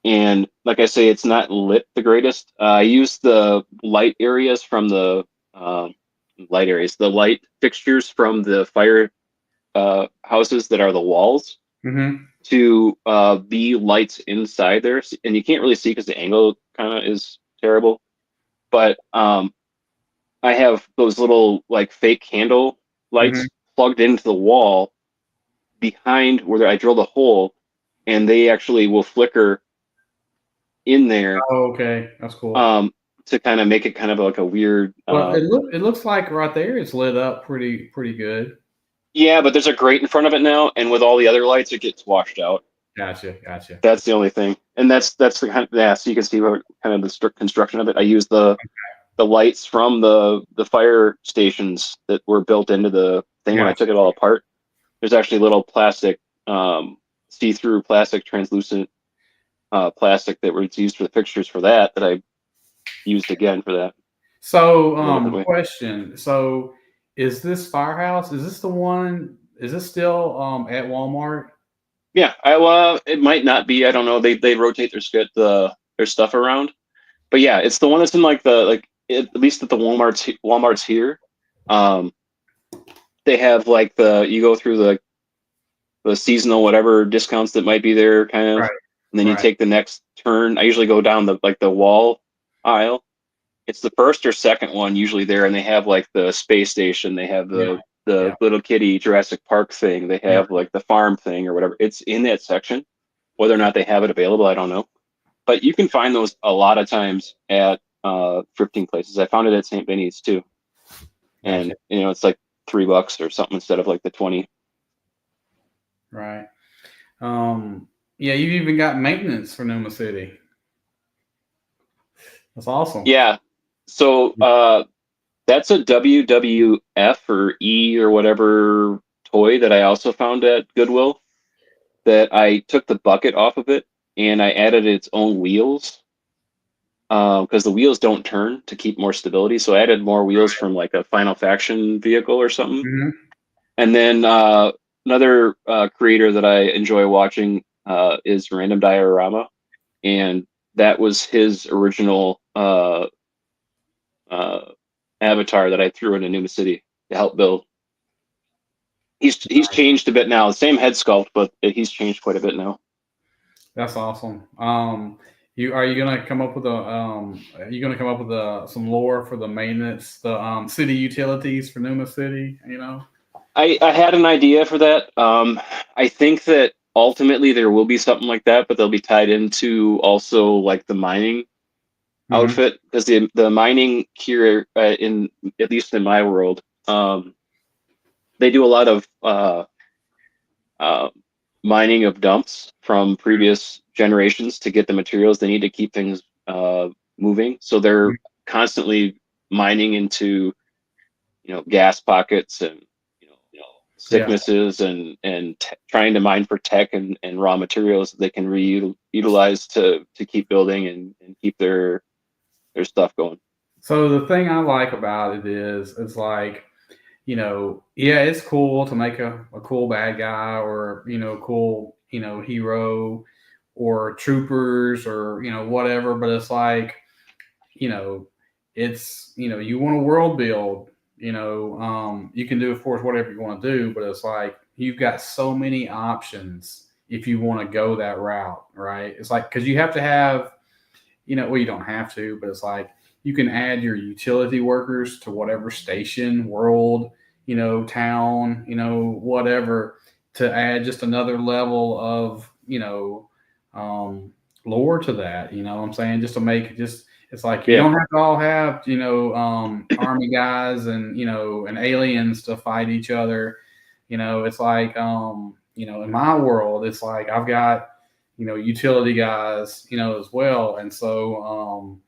Speaker 3: And like I say, it's not lit the greatest. I use the light areas from the light fixtures from the fire houses that are the walls to be lights inside there. And you can't really see because the angle kind of is terrible. But I have those little like fake candle lights plugged into the wall behind where I drilled a hole, and they actually will flicker in there.
Speaker 1: Oh, okay, that's cool.
Speaker 3: To kind of make it kind of like a weird.
Speaker 1: Well, it looks like right there it's lit up pretty good.
Speaker 3: Yeah, but there's a grate in front of it now, and with all the other lights, it gets washed out.
Speaker 1: Gotcha.
Speaker 3: That's the only thing, and that's the kind of, so you can see what kind of the strict construction of it. I use the lights from the fire stations that were built into the thing when I took it all apart. There's actually little plastic, see-through plastic, translucent plastic that was used for the fixtures for that I used again for that.
Speaker 1: So, question. So, is this firehouse? Is this the one? Is this still at Walmart?
Speaker 3: Yeah, it might not be. I don't know. They rotate their stuff around, but yeah, it's the one that's in like at least at the Walmart's here. They have like you go through the seasonal whatever discounts that might be there, kind of, and then you take the next turn. I usually go down the wall aisle. It's the first or second one usually there, and they have like the space station. They have the little kitty Jurassic Park thing. They have like the farm thing or whatever. It's in that section. Whether or not they have it available, I don't know. But you can find those a lot of times at thrifting places. I found it at St. Benny's too, and it's like $3 or something instead of like the 20.
Speaker 1: Right. Yeah, you've even got maintenance for Numa City. That's awesome.
Speaker 3: Yeah. So that's a WWF or E or whatever toy that I also found at Goodwill, that I took the bucket off of it and I added its own wheels because the wheels don't turn to keep more stability. So I added more wheels from like a Final Faction vehicle or something. And then another creator that I enjoy watching is Random Diorama, and that was his original avatar that I threw into Numa City to help build. He's changed a bit now. The same head sculpt, but he's changed quite a bit now.
Speaker 1: That's awesome. Are you gonna come up with some lore for the maintenance, the city utilities for Numa City?
Speaker 3: I had an idea for that. I think that ultimately there will be something like that, but they'll be tied into also like the mining outfit, because the mining here in at least in my world, they do a lot of mining of dumps from previous generations to get the materials they need to keep things moving. So they're constantly mining into gas pockets and sicknesses and trying to mine for tech and raw materials that they can reutilize to keep building and keep their stuff going.
Speaker 1: So the thing I like about it is it's like, it's cool to make a cool bad guy or cool hero or troopers or whatever, but it's like it's you want to world build, you can do of course whatever you want to do, but it's like you've got so many options if you want to go that route, right? It's like, because you have to have well, you don't have to, but it's like you can add your utility workers to whatever station, world, town, whatever, to add just another level of, lore to that. You know what I'm saying? Just to make it it's like you don't have to all have, army guys and, and aliens to fight each other. It's like, in my world, it's like I've got, utility guys, as well. And so,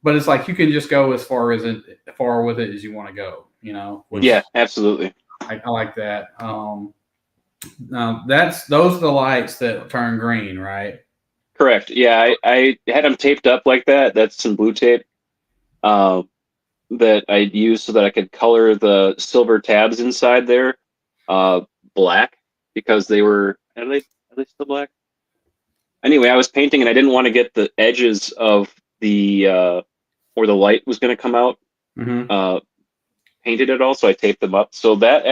Speaker 1: but it's like you can just go as far with it as you want to go. which
Speaker 3: Yeah, absolutely.
Speaker 1: I like that. Now those are the lights that turn green, right?
Speaker 3: Correct. Yeah, I had them taped up like that. That's some blue tape uh, that I used so that I could color the silver tabs inside there uh, black because they were are they still black? Anyway, I was painting and I didn't want to get the edges of the where the light was going to come out
Speaker 1: Mm-hmm.
Speaker 3: painted at all, so I taped them up. So that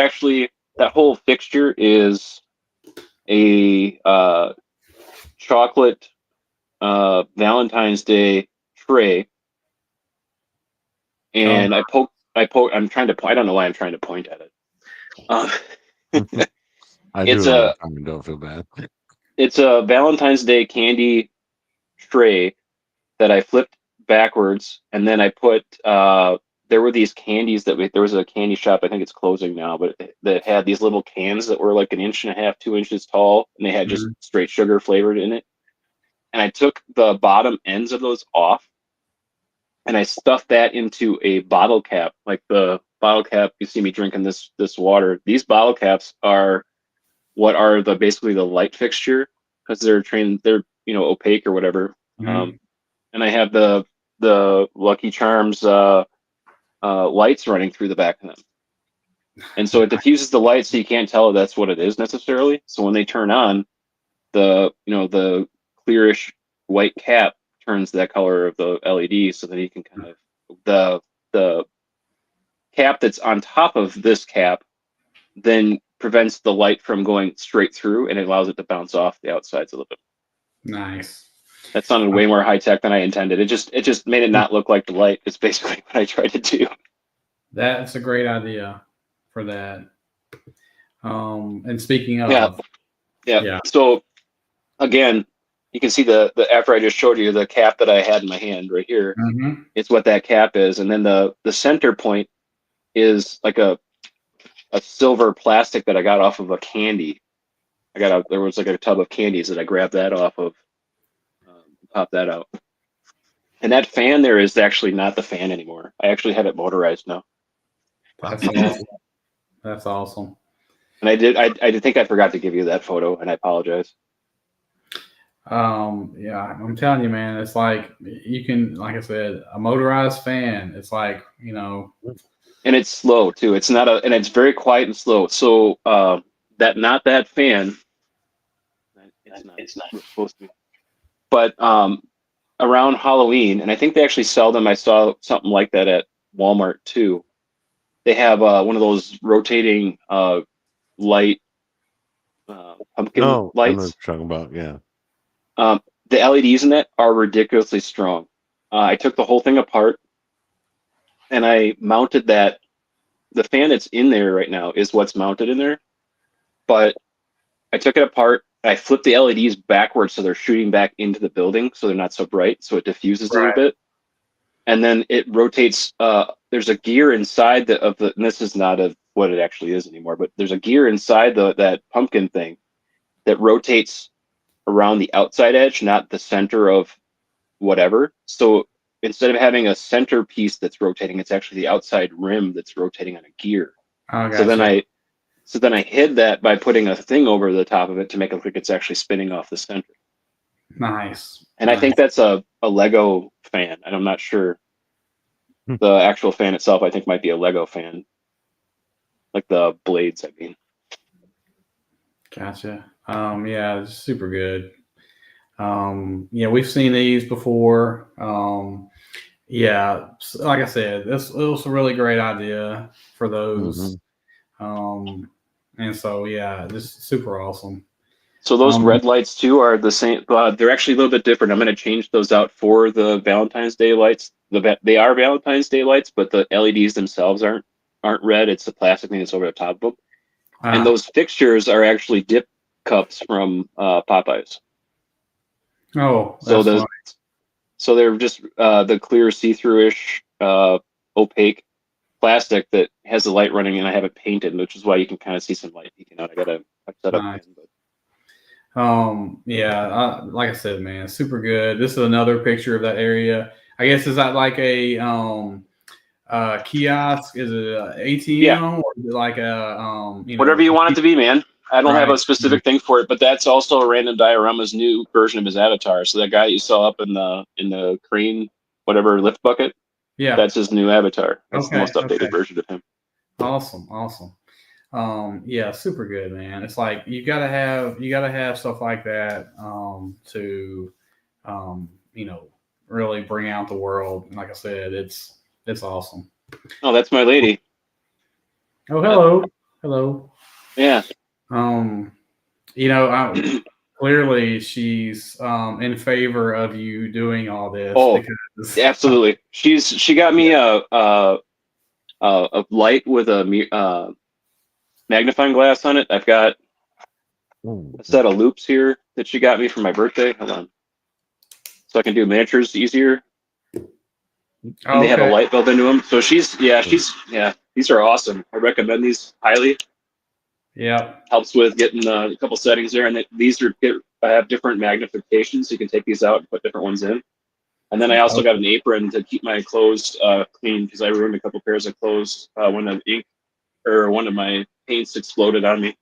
Speaker 3: whole fixture is a chocolate Valentine's Day tray, and I'm trying to point. I don't know why I'm trying to point at it. Uh,
Speaker 2: I do
Speaker 3: it's
Speaker 2: it all the
Speaker 3: a
Speaker 2: time and don't feel bad.
Speaker 3: it's a Valentine's Day candy tray that I flipped backwards, and then I put there were these candies there was a candy shop, I think it's closing now, but that had these little cans that were like an inch and a half, 2 inches tall, and they had just
Speaker 1: Mm-hmm.
Speaker 3: straight sugar flavored in it. And I took the bottom ends of those off and I stuffed that into a bottle cap, like the bottle cap you see me drinking this water. These bottle caps are what are basically the light fixture because they're opaque or whatever.
Speaker 1: Mm-hmm.
Speaker 3: And I have the Lucky Charms lights running through the back of them, and so it diffuses the light, so you can't tell that's what it is necessarily. So when they turn on, the clearish white cap turns that color of the LED, so that you can kind of the cap that's on top of this cap then prevents the light from going straight through, and it allows it to bounce off the outsides a little bit.
Speaker 1: Nice.
Speaker 3: That sounded way more high tech than I intended. It just made it not look like the light. It's basically what I tried to do.
Speaker 1: That's a great idea for that. And speaking
Speaker 3: Yeah,
Speaker 1: of,
Speaker 3: yeah.
Speaker 1: yeah.
Speaker 3: So again, you can see the after I just showed you the cap that I had in my hand right here.
Speaker 1: Mm-hmm.
Speaker 3: It's what that cap is, and then the center point is like a silver plastic that I got off of a candy. There was like a tub of candies that I grabbed that off of, popped that out. And that fan there is actually not the fan anymore. I actually have it motorized now.
Speaker 1: That's awesome. That's awesome.
Speaker 3: And I did think I forgot to give you that photo, and I apologize.
Speaker 1: Yeah, I'm telling you, man, it's like you can, like I said, a motorized fan. It's like,
Speaker 3: And it's slow too. And it's very quiet and slow. So that fan. It's not supposed to be. But around Halloween, and I think they actually sell them. I saw something like that at Walmart too. They have one of those rotating light pumpkin
Speaker 2: No, I know what
Speaker 3: lights.
Speaker 2: you're talking about. Yeah.
Speaker 3: The LEDs in that are ridiculously strong. I took the whole thing apart and I mounted that. The fan that's in there right now is what's mounted in there, but I took it apart. I flipped the LEDs backwards so they're shooting back into the building, so they're not so bright, so it diffuses a little bit. And then it rotates. There's a gear inside and this is not what it actually is anymore, but there's a gear inside that pumpkin thing that rotates around the outside edge, not the center of whatever. So instead of having a center piece that's rotating, it's actually the outside rim that's rotating on a gear.
Speaker 1: I
Speaker 3: So then
Speaker 1: gotcha.
Speaker 3: I hid that by putting a thing over the top of it to make it look like it's actually spinning off the center.
Speaker 1: Nice.
Speaker 3: And I think that's a Lego fan, and I'm not sure. The actual fan itself, I think, might be a Lego fan, like the blades. I mean,
Speaker 1: Gotcha. Yeah, it's super good. Yeah, we've seen these before. Yeah, like I said, it was a really great idea for those. And so yeah, just super awesome.
Speaker 3: so those red lights too are the same. They're actually a little bit different. I'm going to change those out for the Valentine's Day lights. They are Valentine's Day lights, but the LEDs themselves aren't red. It's the plastic thing that's over the top of them. And those fixtures are actually dip cups from Popeyes.
Speaker 1: Oh,
Speaker 3: So
Speaker 1: that's fun.
Speaker 3: So they're just the clear see-through-ish opaque plastic that has the light running, and I have it painted, which is why you can kind of see some light peeking out. I set up
Speaker 1: Nice.
Speaker 3: again, but
Speaker 1: Yeah, like I said, man, super good. This is another picture of that area. I guess is that like kiosk? Is it a
Speaker 3: Yeah,
Speaker 1: ATM or is it like a
Speaker 3: whatever you want it to be, man. I don't have
Speaker 1: right?
Speaker 3: a specific thing for it, but that's also a random diorama's new version of his avatar. So that guy you saw up in the crane, whatever lift bucket,
Speaker 1: Yeah.
Speaker 3: that's his new avatar. That's the
Speaker 1: Okay.
Speaker 3: most updated
Speaker 1: Okay.
Speaker 3: version of him.
Speaker 1: Awesome. Awesome. Yeah, super good, man. It's like you gotta have stuff like that to really bring out the world. And like I said, it's awesome.
Speaker 3: Oh, that's my lady.
Speaker 1: Oh, hello, hello.
Speaker 3: Yeah.
Speaker 1: Um, clearly she's in favor of you doing all this
Speaker 3: Oh,
Speaker 1: because
Speaker 3: absolutely. She got me a light with a magnifying glass on it. I've got a set of loops here that she got me for my birthday. Hold on, so I can do miniatures easier, and they have a
Speaker 1: okay,
Speaker 3: light bulb into them. So yeah. These are awesome. I recommend these highly.
Speaker 1: yeah,
Speaker 3: Helps with getting a couple settings there, and these have different magnifications. So you can take these out and put different ones in. And then I also got
Speaker 1: okay.
Speaker 3: an apron to keep my clothes clean because I ruined a couple pairs of clothes when the ink or one of my paints exploded on me.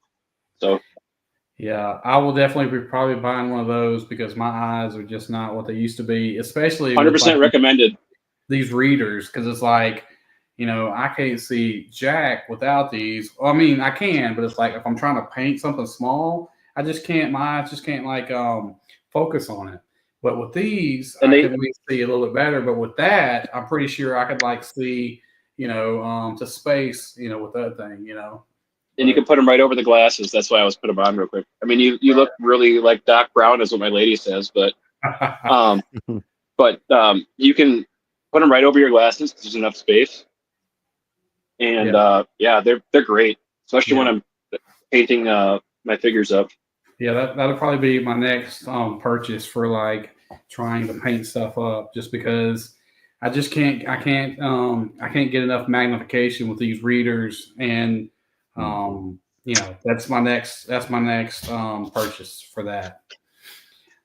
Speaker 3: So
Speaker 1: Yeah, I will definitely be probably buying one of those because my eyes are just not what they used to be, especially with like
Speaker 3: 100% recommended.
Speaker 1: these readers. Because it's like, I can't see Jack without these. Well, I mean, I can, but it's like if I'm trying to paint something small, I just can't. My eyes just can't like focus on it. But with these,
Speaker 3: And
Speaker 1: I
Speaker 3: they
Speaker 1: can maybe see a little bit better. But with that, I'm pretty sure I could like see, to space, with that thing,
Speaker 3: and you can
Speaker 1: But
Speaker 3: put them right over the glasses. That's why I was put them on real quick. I mean, you look really like Doc Brown, is what my lady says, um, you can put them right over your glasses because there's enough space. And
Speaker 1: yeah,
Speaker 3: yeah, they're great, especially when
Speaker 1: yeah.
Speaker 3: I'm painting my figures up.
Speaker 1: Yeah, that'll probably be my next purchase for like trying to paint stuff up, just because I can't get enough magnification with these readers, and that's my next purchase for that.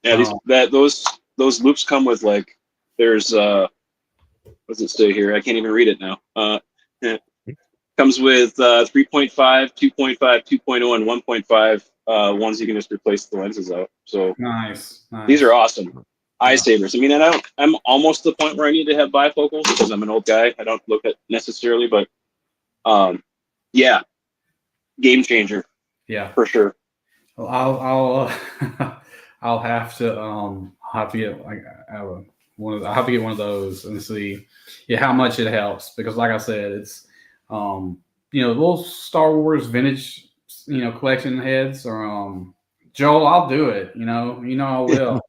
Speaker 3: Yeah,
Speaker 1: Um,
Speaker 3: those loops come with like there's what does it say here? I can't even read it now. Yeah. Comes with 3.5, 2.5, 2.0, and 1.5 ones you can just replace the lenses out. So
Speaker 1: nice,
Speaker 3: these are
Speaker 1: nice.
Speaker 3: awesome. Eye
Speaker 1: Yeah,
Speaker 3: savers. I mean, I'm almost to the point where I need to have bifocals because I'm an old guy. I don't look at necessarily, but um, yeah, game changer
Speaker 1: yeah.
Speaker 3: for sure.
Speaker 1: Well, I'll have to get like I'll have to get one of those and see, yeah, how much it helps because like I said, it's little Star Wars vintage collection heads or Joel, I'll do it. I will.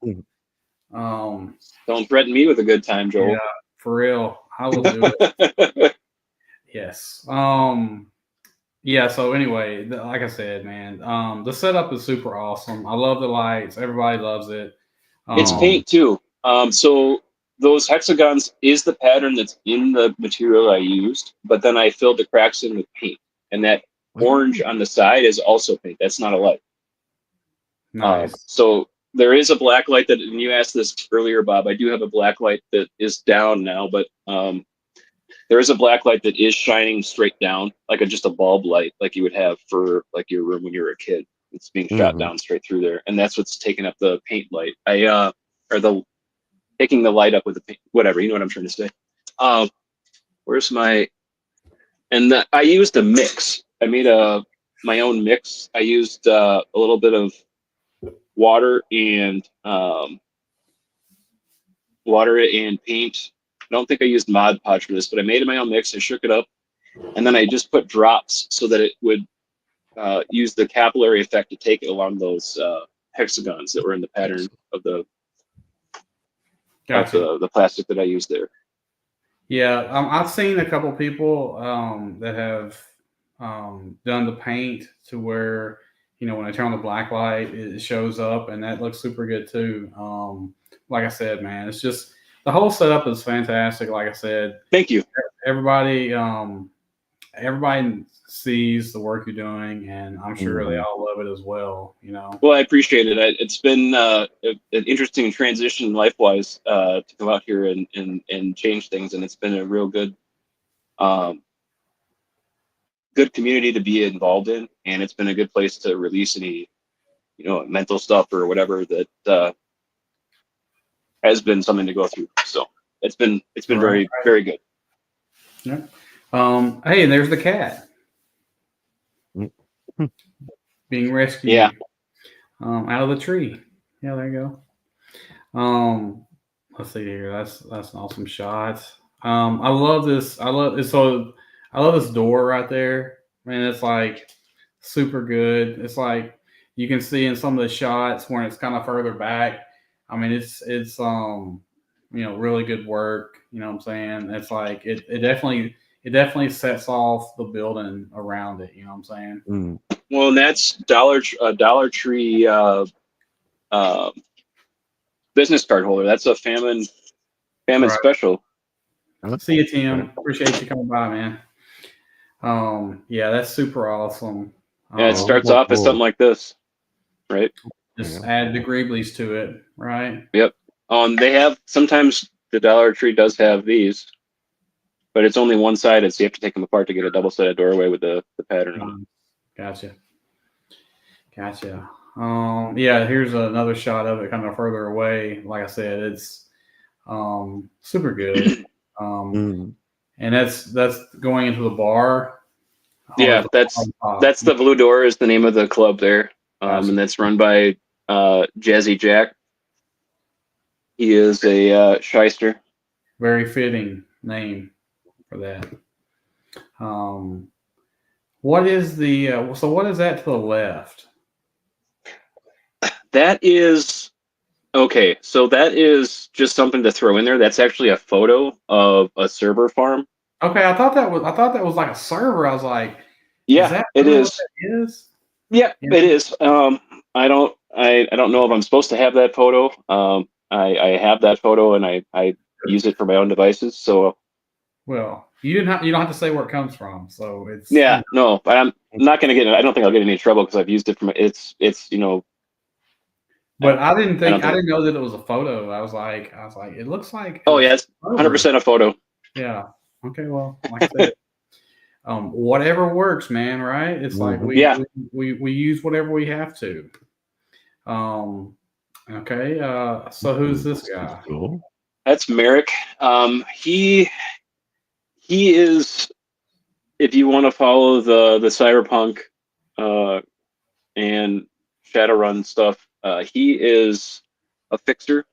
Speaker 1: Um,
Speaker 3: Don't threaten me with a good time,
Speaker 1: yeah,
Speaker 3: Joel.
Speaker 1: for real, I will do it. Yes. Yeah, so anyway, like I said, man, the setup is super awesome. I love the lights. Everybody loves it.
Speaker 3: It's
Speaker 1: Um,
Speaker 3: paint too. So those hexagons is the pattern that's in the material I used, but then I filled the cracks in with paint, and that orange on the side is also paint. That's not a light.
Speaker 1: nice.
Speaker 3: So there is a black light that, and you asked this earlier, Bob. I do have a black light that is down now, but there is a black light that is shining straight down, like just a bulb light, like you would have for like your room when you were a kid. It's being shot down straight through there, and that's what's taking up the paint light. Or the taking the light up with the paint, whatever. You know what I'm trying to say. Um, where's my? And I used a mix. I made my own mix. I used a little bit of water and paint. I don't think I used Mod Podge for this, but I made my own mix. I shook it up, and then I just put drops so that it would use the capillary effect to take it along those hexagons that were in the pattern of
Speaker 1: Gotcha.
Speaker 3: the plastic that I used there.
Speaker 1: Yeah, I've seen a couple people that have done the paint to where when I turn on the black light, it shows up, and that looks super good too. Like I said, man, it's just the whole setup is fantastic. Like I said,
Speaker 3: Thank you.
Speaker 1: everybody sees the work you're doing, and I'm sure they all love it as well.
Speaker 3: Well, I appreciate it. It's been an interesting transition life-wise to come out here and change things, and it's been a real good good community to be involved in, and it's been a good place to release any, mental stuff or whatever that has been something to go through. So it's been very, very good.
Speaker 1: Yeah. Hey, and there's the cat being rescued.
Speaker 3: Yeah.
Speaker 1: Out of the tree. Yeah, there you go. Let's see here. That's an awesome shot. I love this. I love this door right there. Man, it's like super good. It's like you can see in some of the shots when it's kind of further back. I mean, it's really good work. You know what I'm saying? It's like it definitely sets off the building around it. You know what I'm saying?
Speaker 2: Mm.
Speaker 3: Well, and that's Dollar Tree business card holder. That's a famine
Speaker 1: Right.
Speaker 3: special.
Speaker 1: See you, Tim. Appreciate you coming by, man. Yeah, that's super awesome.
Speaker 3: Yeah, it starts off as something like this, right?
Speaker 1: Just add the Greeblies to it, right?
Speaker 3: Yep. They have sometimes the Dollar Tree does have these, but it's only one-sided, so you have to take them apart to get a double-sided doorway with the pattern on it.
Speaker 1: Gotcha. Yeah, here's another shot of it kind of further away. Like I said, it's super good. And that's going into the bar.
Speaker 3: Yeah, that's the Blue Door is the name of the club there. And that's run by Jazzy Jack. He is a shyster.
Speaker 1: Very fitting name for that. What is what is that to the left?
Speaker 3: That is okay. So that is just something to throw in there. That's actually a photo of a server farm.
Speaker 1: Okay, I thought that was like a server. I was like,
Speaker 3: yeah, it is.
Speaker 1: What that is?
Speaker 3: Yeah, it is. I don't know if I'm supposed to have that photo. I have that photo and I use it for my own devices. So
Speaker 1: well, you don't have to say where it comes from. So it's
Speaker 3: no, but I'm not gonna get. I don't think I'll get in any trouble because I've used it from it's.
Speaker 1: But I didn't know that it was a photo. I was like, it looks like.
Speaker 3: Oh yeah, it's 100% a photo.
Speaker 1: Yeah. Okay. Well, like I said, whatever works, man. Right? It's like we use whatever we have to. Okay. So who's this guy?
Speaker 2: Cool.
Speaker 3: That's Merrick. He is. If you want to follow the cyberpunk, and Shadowrun stuff, he is a fixer.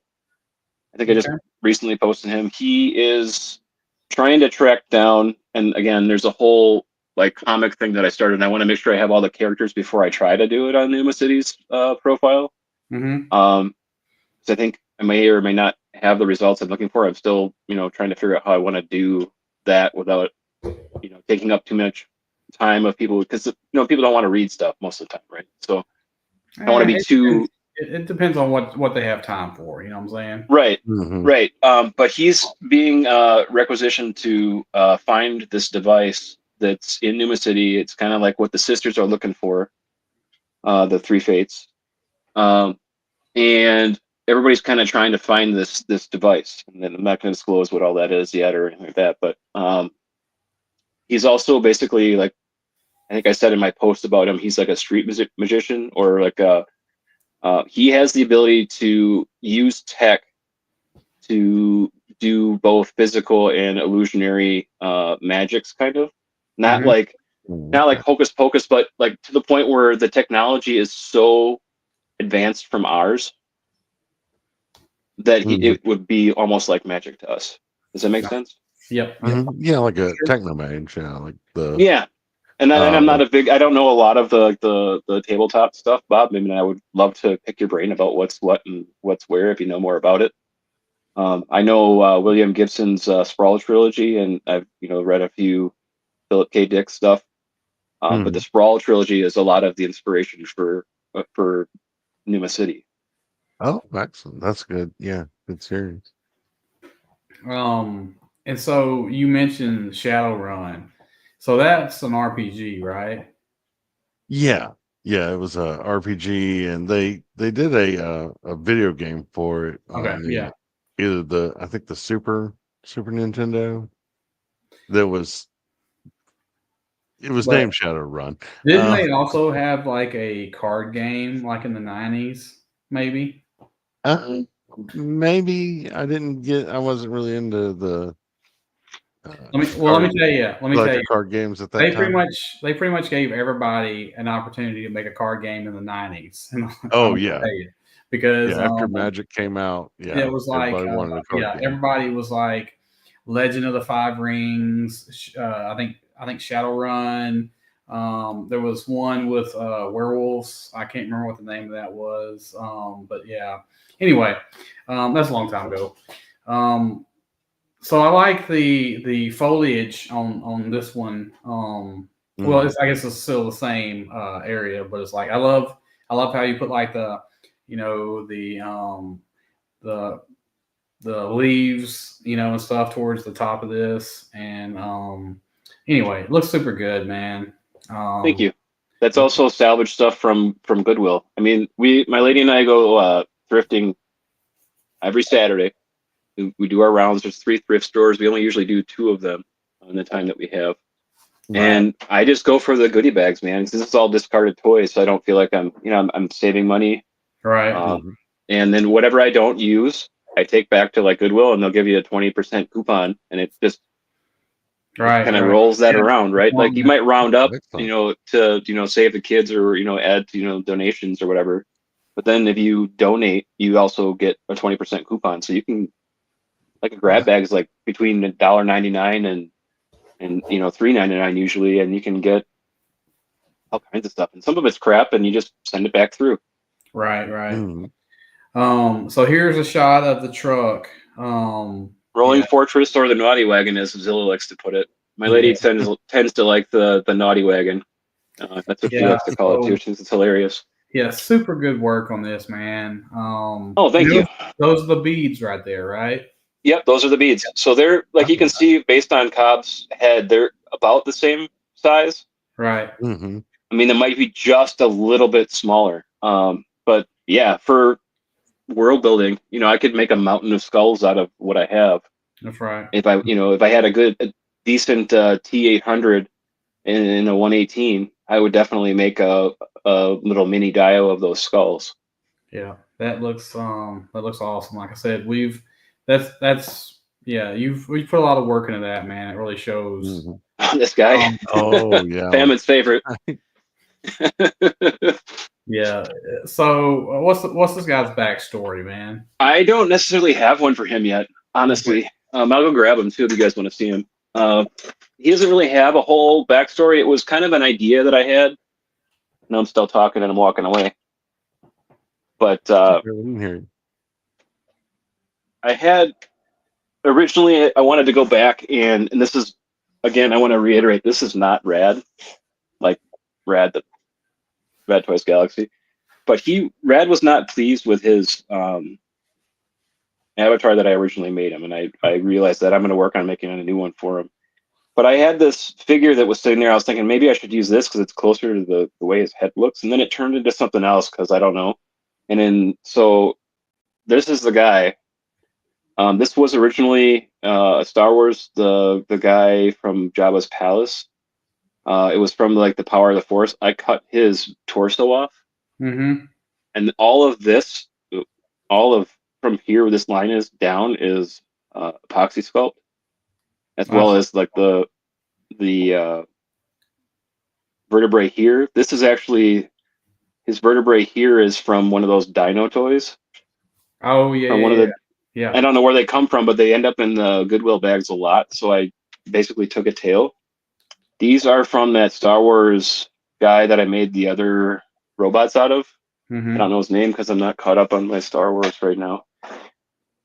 Speaker 3: I think I just recently posted him. He is trying to track down, and again, there's a whole like comic thing that I started, and I want to make sure I have all the characters before I try to do it on Numa City's profile. So I think I may or may not have the results I'm looking for. I'm still, trying to figure out how I want to do that without, taking up too much time of people, because people don't want to read stuff most of the time, right? So I don't want to be too.
Speaker 1: It depends on what they have time for. You know what I'm saying?
Speaker 3: Right, right. But he's being requisitioned to find this device that's in Numa City. It's kind of like what the sisters are looking for, the three fates, and everybody's kind of trying to find this device. And then I'm not going to disclose what all that is yet or anything like that. But he's also basically like, I think I said in my post about him, he's like a street magician, or like he has the ability to use tech to do both physical and illusionary magics, kind of. Not like hocus pocus, but like to the point where the technology is so advanced from ours that it would be almost like magic to us. Does that make sense?
Speaker 1: Yep.
Speaker 2: Yeah, like a techno mage. Like the
Speaker 3: And I'm not I don't know a lot of the tabletop stuff, Bob. I mean, I would love to pick your brain about what's what and what's where if you know more about it. I know William Gibson's Sprawl trilogy, and I've read a few Philip K. Dick stuff. But the Sprawl trilogy is a lot of the inspiration for Numa City.
Speaker 2: Oh, excellent! That's good. Yeah, good series.
Speaker 1: And so you mentioned Shadowrun, so that's an RPG, right?
Speaker 2: Yeah, it was a RPG, and they did a video game for it. Either I think the Super Nintendo. That was It was
Speaker 1: But
Speaker 2: named Shadowrun.
Speaker 1: didn't they also have like a card game like in the 90s, maybe?
Speaker 2: Maybe I wasn't really into the
Speaker 1: Let me tell you. Let me tell
Speaker 2: collector
Speaker 1: you.
Speaker 2: card games at that
Speaker 1: They
Speaker 2: time.
Speaker 1: pretty much gave everybody an opportunity to make a card game in the 90s. And I'm
Speaker 2: Oh
Speaker 1: gonna
Speaker 2: yeah,
Speaker 1: tell you because
Speaker 2: yeah. After Magic came out, yeah,
Speaker 1: it was like
Speaker 2: everybody wanted a card game.
Speaker 1: everybody was like Legend of the Five Rings. I think Shadowrun. There was one with werewolves. I can't remember what the name of that was. But yeah. Anyway, that's a long time ago. So I like the foliage on this one. Well, I guess it's still the same area, but it's like I love how you put like the the leaves, and stuff towards the top of this. And anyway, it looks super good, man.
Speaker 3: Thank you. That's also salvage stuff from Goodwill. I mean, my lady and I go thrifting every Saturday. We do our rounds. There's 3 thrift stores. We only usually do 2 of them in the time that we have.
Speaker 2: Right.
Speaker 3: And I just go for the goodie bags, man. This is all discarded toys, so I don't feel like I'm saving money.
Speaker 1: Right.
Speaker 3: And then whatever I don't use, I take back to like Goodwill, and they'll give you a 20% coupon, and it just kind of rolls that around, right? Like you might round up, to save the kids or add donations or whatever. But then if you donate, you also get a 20% coupon, so you can. Like a grab bag is like between $1.99 and $3.99 usually, and you can get all kinds of stuff. And some of it's crap, and you just send it back through.
Speaker 1: Right. So here's a shot of the truck.
Speaker 3: Rolling Fortress, or the Naughty Wagon, as Zilla likes to put it. My lady tends to like the Naughty Wagon. That's what she likes to call it too. She thinks it's hilarious.
Speaker 1: Yeah, super good work on this, man.
Speaker 3: Thank you.
Speaker 1: Those are the beads right there, right?
Speaker 3: Yep, those are the beads. So they're like you can see based on Cobb's head, they're about the same size.
Speaker 1: Right.
Speaker 2: Mm-hmm.
Speaker 3: I mean, they might be just a little bit smaller. But yeah, for world building, I could make a mountain of skulls out of what I have.
Speaker 1: That's right.
Speaker 3: If I had a decent T800 in a 118, I would definitely make a little mini dio of those skulls.
Speaker 1: Yeah, that looks awesome. Like I said, we've put a lot of work into that, man. It really shows.
Speaker 3: Mm-hmm. This guy.
Speaker 2: Oh yeah.
Speaker 3: Famines favorite.
Speaker 1: Yeah. So what's this guy's backstory, man?
Speaker 3: I don't necessarily have one for him yet, honestly. I'll go grab him too if you guys want to see him. He doesn't really have a whole backstory. It was kind of an idea that I had. Now I'm still talking and I'm walking away. But I had originally I wanted to go back and this is again I want to reiterate, this is not Rad, like Rad the Rad Toys Galaxy, but Rad was not pleased with his avatar that I originally made him, and I realized that I'm going to work on making a new one for him. But I had this figure that was sitting there. I was thinking maybe I should use this because it's closer to the way his head looks, and then it turned into something else because I don't know. And then so this is the guy. This was originally Star Wars, the guy from Jabba's palace. It was from like the Power of the Force. I cut his torso off, and all of from here where this line is down is epoxy sculpt, as well as like the vertebrae here. This is actually his vertebrae here is from one of those dino toys.
Speaker 1: Oh yeah, yeah.
Speaker 3: I don't know where they come from, but they end up in the Goodwill bags a lot. So I basically took a tail. These are from that Star Wars guy that I made the other robots out of. I don't know his name because I'm not caught up on my Star Wars right now.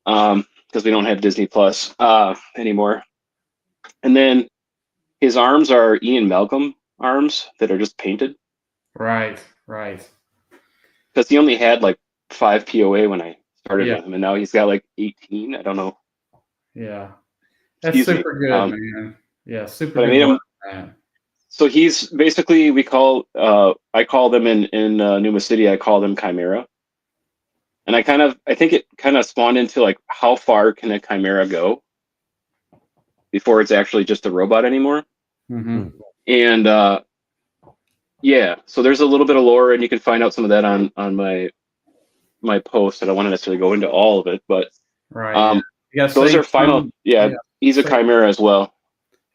Speaker 3: Because we don't have Disney Plus anymore. And then his arms are Ian Malcolm arms that are just painted.
Speaker 1: Right.
Speaker 3: Because he only had like 5 POA when I started with him, and now he's got like 18. I don't know.
Speaker 1: Yeah, that's super good, man. Yeah, super.
Speaker 3: But
Speaker 1: good
Speaker 3: I made him.
Speaker 1: Man.
Speaker 3: So he's basically I call them in Numa City. I call them Chimera, and I think it kind of spawned into like how far can a Chimera go before it's actually just a robot anymore. And yeah, so there's a little bit of lore, and you can find out some of that on my post. I don't want to necessarily go into all of it, but
Speaker 1: Right. Yeah. You gotta
Speaker 3: those are
Speaker 1: save
Speaker 3: final.
Speaker 1: some.
Speaker 3: Yeah,
Speaker 1: Yeah.
Speaker 3: he's a
Speaker 1: Save,
Speaker 3: chimera as well.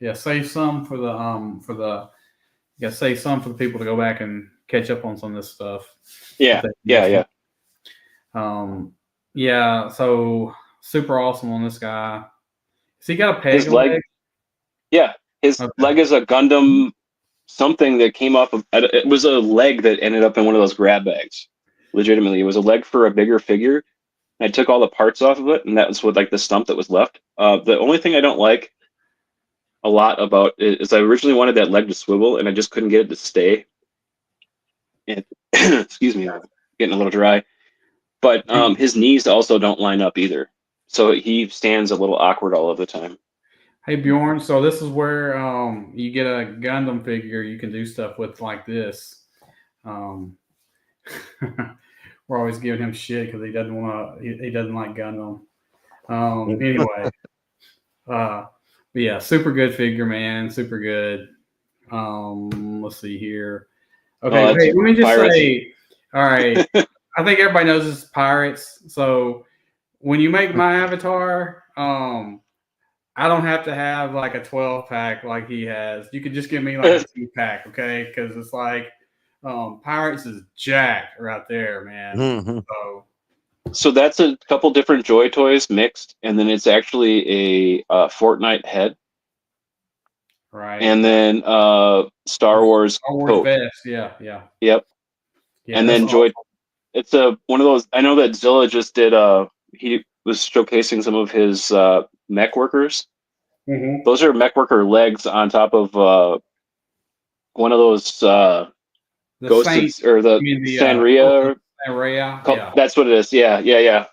Speaker 1: yeah. Save some for the. You gotta save some for the people to go back and catch up on some of this stuff.
Speaker 3: Yeah, yeah.
Speaker 1: Yeah. So super awesome on this guy. So he got a peg
Speaker 3: His leg, yeah, his
Speaker 1: Okay.
Speaker 3: leg is a Gundam something that came off of. It was a leg that ended up in one of those grab bags. Legitimately, it was a leg for a bigger figure. I took all the parts off of it, and that was what like the stump that was left. The only thing I don't like a lot about it is I originally wanted that leg to swivel, and I just couldn't get it to stay. And excuse me, I'm getting a little dry. But his knees also don't line up either, so he stands a little awkward all of the time.
Speaker 1: Hey Bjorn, so this is where you get a Gundam figure you can do stuff with like this. Um, we're always giving him shit because he doesn't want to. He doesn't like Gundam. Anyway, but yeah, super good figure, man. Super good. Let's see here. Okay,
Speaker 3: Oh,
Speaker 1: hey, let me just
Speaker 3: Pirates.
Speaker 1: say. All right, I think everybody knows this is Pirates. So when you make my avatar, I don't have to have like a 12 pack like he has. You could just give me like a 2-pack, okay? Because it's like Pirates is jacked right there, man.
Speaker 3: So that's a couple different Joy Toys mixed, and then it's actually a Fortnite head,
Speaker 1: right?
Speaker 3: and then Star Wars coat.
Speaker 1: vest, yeah.
Speaker 3: Yep.
Speaker 1: Yeah,
Speaker 3: And
Speaker 1: that's
Speaker 3: then
Speaker 1: awesome.
Speaker 3: Joy. It's one of those. I know that Zilla just did. He was showcasing some of his mech workers.
Speaker 1: Mm-hmm.
Speaker 3: Those are mech worker legs on top of one of those
Speaker 1: The
Speaker 3: ghosted
Speaker 1: Saint,
Speaker 3: or the Sanria.
Speaker 1: Sanria, yeah.
Speaker 3: That's what it is. Yeah.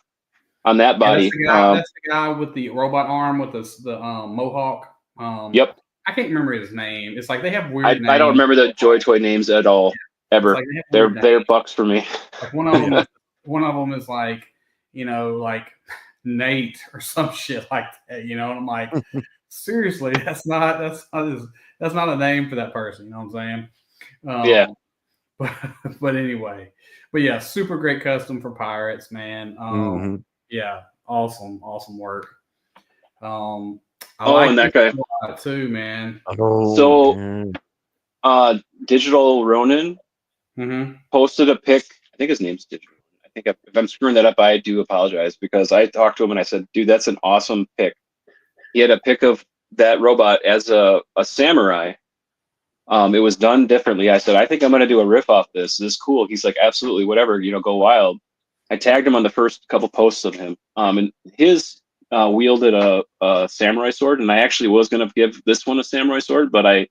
Speaker 3: On that body.
Speaker 1: That's the guy with the robot arm with the mohawk.
Speaker 3: Yep.
Speaker 1: I can't remember his name. It's like they have weird names.
Speaker 3: I don't remember the Joy Toy names at all, ever.
Speaker 1: Like
Speaker 3: they're bucks for me.
Speaker 1: Like one of them is like, like Nate or some shit like that, and I'm like, seriously, that's not a name for that person. You know what I'm saying?
Speaker 3: Yeah.
Speaker 1: But anyway, yeah, super great custom for Pirates, man. Yeah, awesome work. I like
Speaker 3: and that guy
Speaker 1: a lot too, man.
Speaker 3: Digital Ronin posted a pic. I think his name's Digital. I think if I'm screwing that up, I do apologize, because I talked to him and I said, dude, that's an awesome pic. He had a pic of that robot as a samurai. It was done differently. I said, I think I'm going to do a riff off this. This is cool. He's like, absolutely, whatever, go wild. I tagged him on the first couple posts of him. And his wielded a samurai sword, and I actually was going to give this one a samurai sword, but I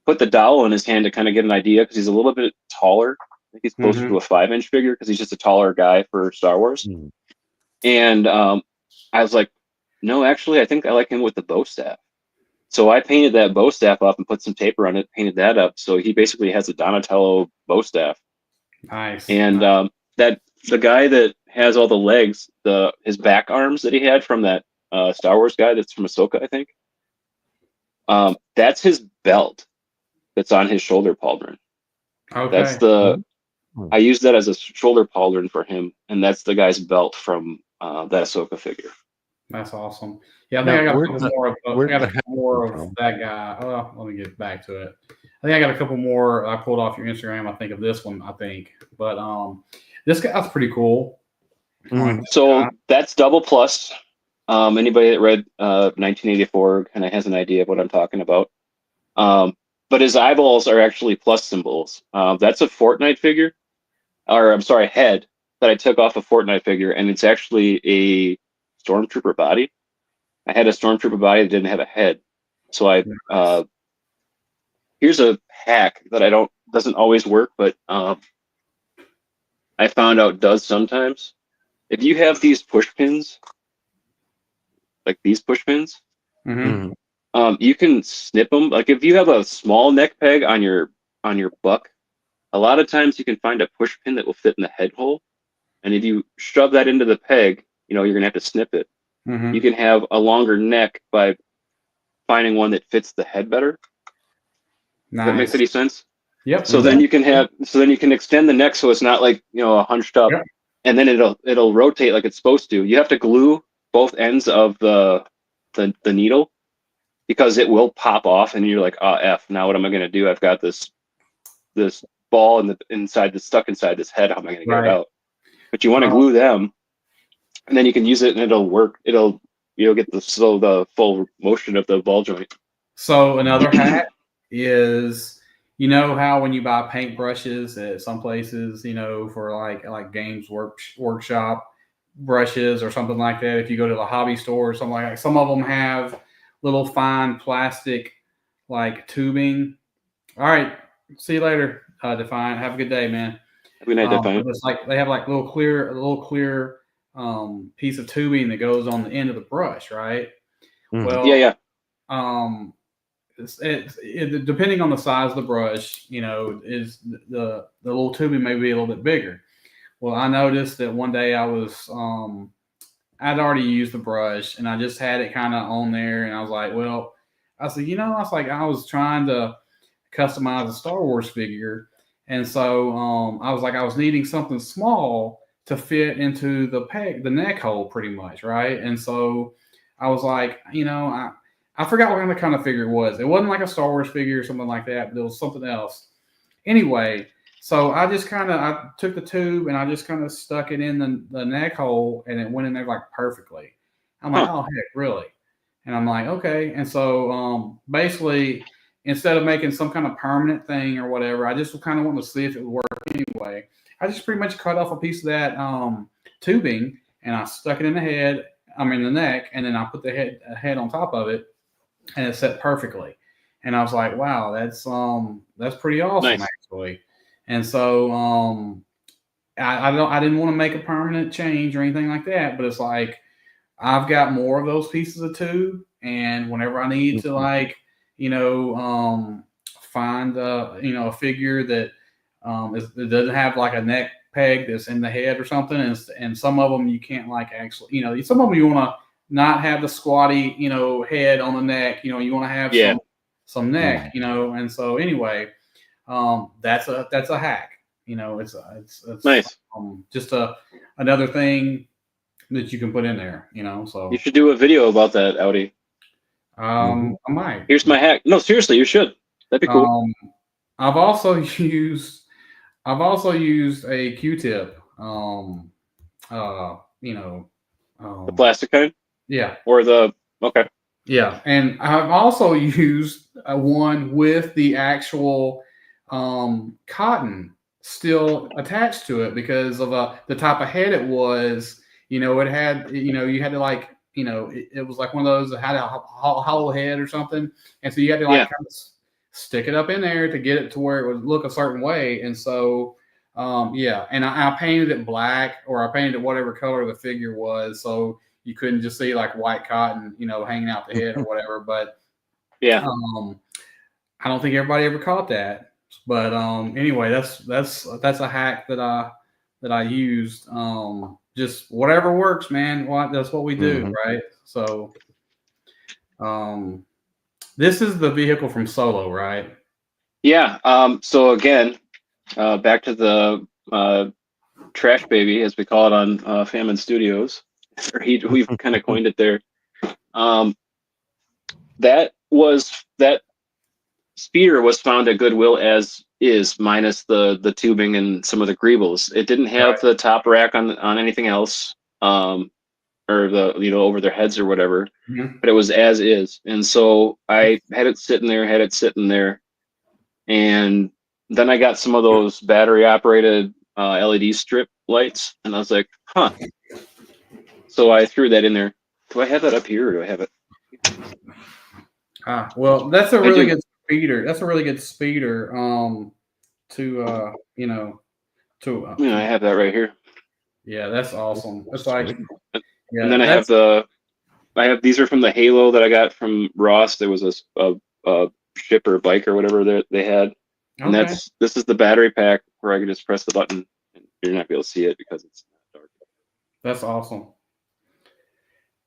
Speaker 3: put the dowel in his hand to kind of get an idea, because he's a little bit taller. I think he's closer to a 5-inch figure, because he's just a taller guy for Star Wars. And I was like, no, actually, I think I like him with the bow staff. So I painted that bow staff up and put some taper on it, painted that up. So he basically has a Donatello bow staff.
Speaker 1: Nice.
Speaker 3: And that the guy that has all the legs, his back arms that he had from that Star Wars guy that's from Ahsoka, I think. That's his belt that's on his shoulder pauldron.
Speaker 1: Okay.
Speaker 3: That's I used that as a shoulder pauldron for him, and that's the guy's belt from that Ahsoka figure.
Speaker 1: That's awesome. Yeah, I think I got a couple more of that guy. Let me get back to it. I think I got a couple more I pulled off your Instagram. I think of this one. But this guy's pretty cool.
Speaker 3: So that's double plus. Anybody that read 1984 kind of has an idea of what I'm talking about. But his eyeballs are actually plus symbols. That's a Fortnite figure, or I'm sorry, head that I took off a Fortnite figure, and it's actually a Stormtrooper body. I had a Stormtrooper body that didn't have a head, so here's a hack that doesn't always work, but I found out does sometimes. If you have these push pins, like these push pins, you can snip them. Like if you have a small neck peg on your buck, a lot of times you can find a push pin that will fit in the head hole, and if you shove that into the peg, you're gonna have to snip it. You can have a longer neck by finding one that fits the head better. Does that makes
Speaker 1: Nice.
Speaker 3: any sense?
Speaker 1: Yep.
Speaker 3: So then you can extend the neck so it's not like, hunched up,
Speaker 1: Yep.
Speaker 3: and then it'll rotate like it's supposed to. You have to glue both ends of the needle because it will pop off, and you're like, oh F, now what am I gonna do? I've got this ball stuck inside this head. How am I gonna get it
Speaker 1: Right.
Speaker 3: out? But you want to glue them, and then you can use it, and it'll work. You'll get the full motion of the ball joint.
Speaker 1: So another hack is, you know how when you buy paint brushes at some places, for like games workshop brushes or something like that. If you go to the hobby store or something like that, some of them have little fine plastic like tubing. All right, see you later, Define. Have a good day, man.
Speaker 3: Every night, Define.
Speaker 1: It's like they have like a little clear piece of tubing that goes on the end of the brush, right?
Speaker 2: Mhm.
Speaker 1: Well,
Speaker 3: Yeah.
Speaker 1: depending on the size of the brush, is the little tubing may be a little bit bigger. Well, I noticed that one day I'd already used the brush and I just had it kind of on there, and I was like, well, I said, I was trying to customize a Star Wars figure, and so I was needing something small to fit into the neck hole, pretty much, right? And so I was like, I forgot what kind of figure it was. It wasn't like a Star Wars figure or something like that, but it was something else. Anyway, so I took the tube and I just kind of stuck it in the neck hole, and it went in there like perfectly. I'm like, oh heck, really? And I'm like, okay. And so basically, instead of making some kind of permanent thing or whatever, I just kind of wanted to see if it would work anyway. I just pretty much cut off a piece of that tubing and I stuck it in the neck, and then I put the head on top of it, and it set perfectly. And I was like, wow, that's pretty awesome,
Speaker 3: Nice.
Speaker 1: actually. And so I didn't want to make a permanent change or anything like that, but it's like I've got more of those pieces of tube, and whenever I need to find a figure that it doesn't have like a neck peg that's in the head or something, and some of them you can't actually, some of them you want to not have the squatty head on the neck, you want to have some neck, and so anyway, that's a hack. It's
Speaker 3: Nice.
Speaker 1: Just another thing that you can put in there, so
Speaker 3: You should do a video about that, Audi.
Speaker 1: I might.
Speaker 3: Here's my hack. No, seriously, you should. That'd be cool.
Speaker 1: I've also used a Q-tip.
Speaker 3: The plastic kind?
Speaker 1: Yeah.
Speaker 3: Or okay.
Speaker 1: Yeah, and I've also used one with the actual cotton still attached to it because of the type of head it was. It had, you had to it was like one of those that had a hollow head or something, and so you had to kind of stick it up in there to get it to where it would look a certain way. And so and I painted it black, or I painted it whatever color the figure was, so you couldn't just see like white cotton, hanging out the head or whatever. But I don't think everybody ever caught that. But anyway, that's a hack that I used. Just whatever works, man. That's what we do, right? So this is the vehicle from Solo, right?
Speaker 3: Yeah. So again, back to the trash baby, as we call it on Famine Studios. We've kind of coined it there. That speeder was found at Goodwill as is, minus the tubing and some of the greebles. It didn't have the top rack on anything else, or the over their heads or whatever. But it was as is, and so I had it sitting there, and then I got some of those battery operated LED strip lights, and I was like, huh. So I threw that in there. Do I have that up here, or do I have it?
Speaker 1: Well, that's a really good speeder. That's a really good speeder. I
Speaker 3: have that right here.
Speaker 1: Yeah, that's awesome. It's like,
Speaker 3: and then I have these are from the Halo that I got from Ross. There was a ship or bike or whatever they had, and this is the battery pack where I can just press the button, and you're not gonna be able to see it because it's dark.
Speaker 1: That's awesome.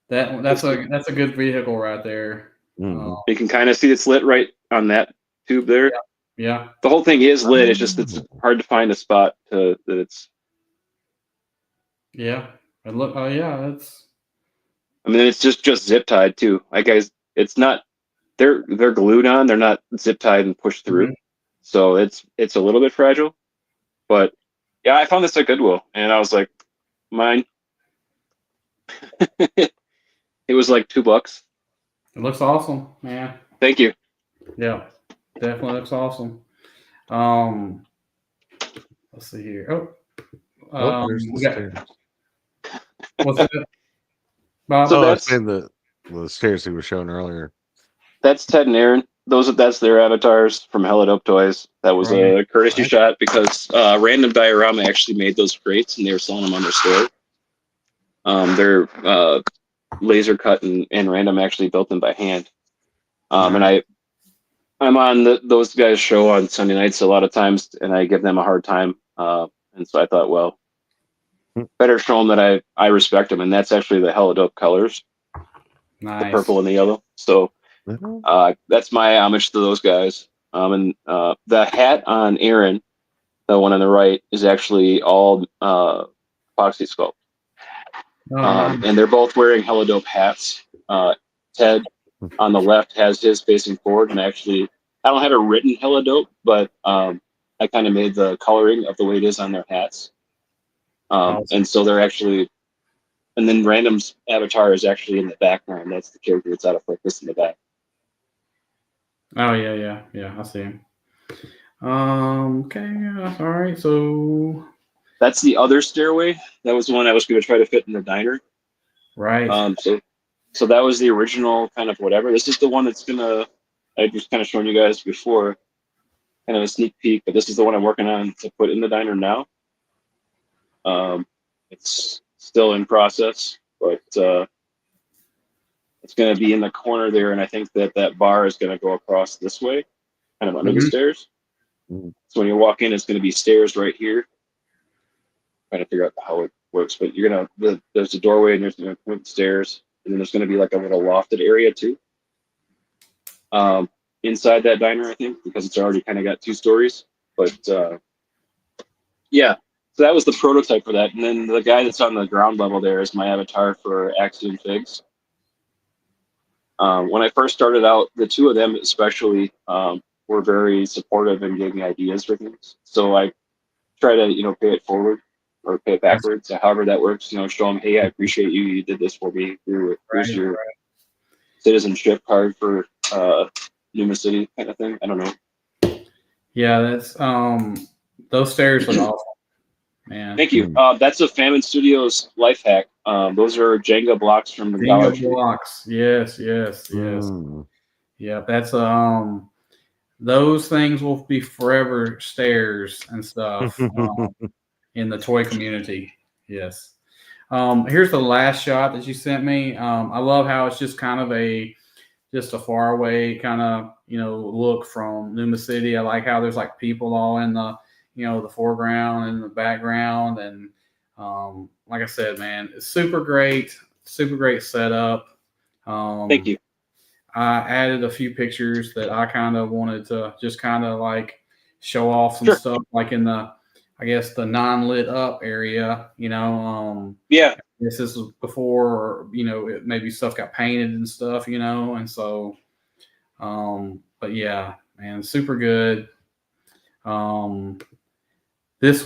Speaker 1: That's a good vehicle right there.
Speaker 3: You can kind of see it's lit right on that tube there.
Speaker 1: Yeah.
Speaker 3: The whole thing is lit. It's just it's hard to find a spot that it's.
Speaker 1: Yeah. And look, oh yeah, it's
Speaker 3: I mean, it's just zip tied too. Like guys, it's not. They're glued on. They're not zip tied and pushed through.
Speaker 1: mhm.
Speaker 3: So it's a little bit fragile. But yeah, I found this at Goodwill, and I was like, mine. It was like $2.
Speaker 1: It looks awesome, man.
Speaker 3: Thank you.
Speaker 1: Yeah, definitely looks awesome. Um, let's see here.
Speaker 2: Oh, there's the
Speaker 1: We got
Speaker 2: stairs.
Speaker 1: what's that, Bob?
Speaker 3: So
Speaker 2: Oh, I was
Speaker 3: that's
Speaker 2: saying the stairs he was showing earlier.
Speaker 3: that's Ted and Aaron. That's their avatars from Hella Dope Toys. That was
Speaker 1: Right.
Speaker 3: a courtesy
Speaker 2: Right.
Speaker 3: shot because Random Diorama actually made those crates and they were selling them on their store. They're laser cut and Random actually built them by hand. And I'm on those guys' show on Sunday nights a lot of times, and I give them a hard time. And so I thought, well, better show them that I respect them, and that's actually the Hella Dope colors, the
Speaker 1: Nice.
Speaker 3: purple and the yellow. So that's my homage to those guys. And the hat on Aaron, the one on the right, is actually all epoxy sculpt. And they're both wearing Hella Dope hats. Ted on the left has his facing forward, and actually, I don't have it written Hella Dope, but I kind of made the coloring of the way it is on their hats.
Speaker 1: Awesome.
Speaker 3: And so they're actually, and then Random's avatar is actually in the background. That's the character that's out of focus in the back.
Speaker 1: Oh yeah. I see him. Okay. Yeah, all right. So
Speaker 3: That's the other stairway. That was the one I was going to try to fit in the diner.
Speaker 1: right.
Speaker 3: So that was the original kind of whatever. This is the one that's gonna. I just kind of shown you guys before, kind of a sneak peek, but this is the one I'm working on to put in the diner now. It's still in process, but it's going to be in the corner there, and I think that bar is going to go across this way, kind of under the
Speaker 1: Mhm.
Speaker 3: stairs.
Speaker 2: Mhm.
Speaker 3: So when you walk in, it's going to be stairs right here. Trying to figure out how it works, but there's a doorway, and there's going to stairs, and then there's going to be like a little lofted area too. Inside that diner, I think, because it's already kind of got 2 stories. But yeah, so that was the prototype for that. And then the guy that's on the ground level there is my avatar for Axiom Figs. When I first started out, the 2 of them especially were very supportive and gave me ideas for things. So I try to, pay it forward or pay it backwards, however that works. Show them, hey, I appreciate you. You did this for me. Here's your citizenship card for Numa City kind of thing. I don't know.
Speaker 1: Yeah, that's those stairs look awesome, man.
Speaker 3: Thank you. That's a Famine Studios life hack. Those are Jenga blocks from the Dollar
Speaker 1: Bingo
Speaker 3: Tree.
Speaker 1: blocks. Yes.
Speaker 2: Mm.
Speaker 1: Yeah, that's those things will be forever stairs and stuff in the toy community. Yes. Here's the last shot that you sent me. I love how it's just kind of just a far away kind of look from Numa City. I like how there's like people all in the foreground and the background, and like I said, man, it's super great setup.
Speaker 3: Thank you.
Speaker 1: I added a few pictures that I kind of wanted to just kind of like show off some
Speaker 3: Sure.
Speaker 1: stuff, like in I guess the non-lit up area.
Speaker 3: Yeah.
Speaker 1: This is before, maybe stuff got painted and stuff, and so, but yeah, man, super good. This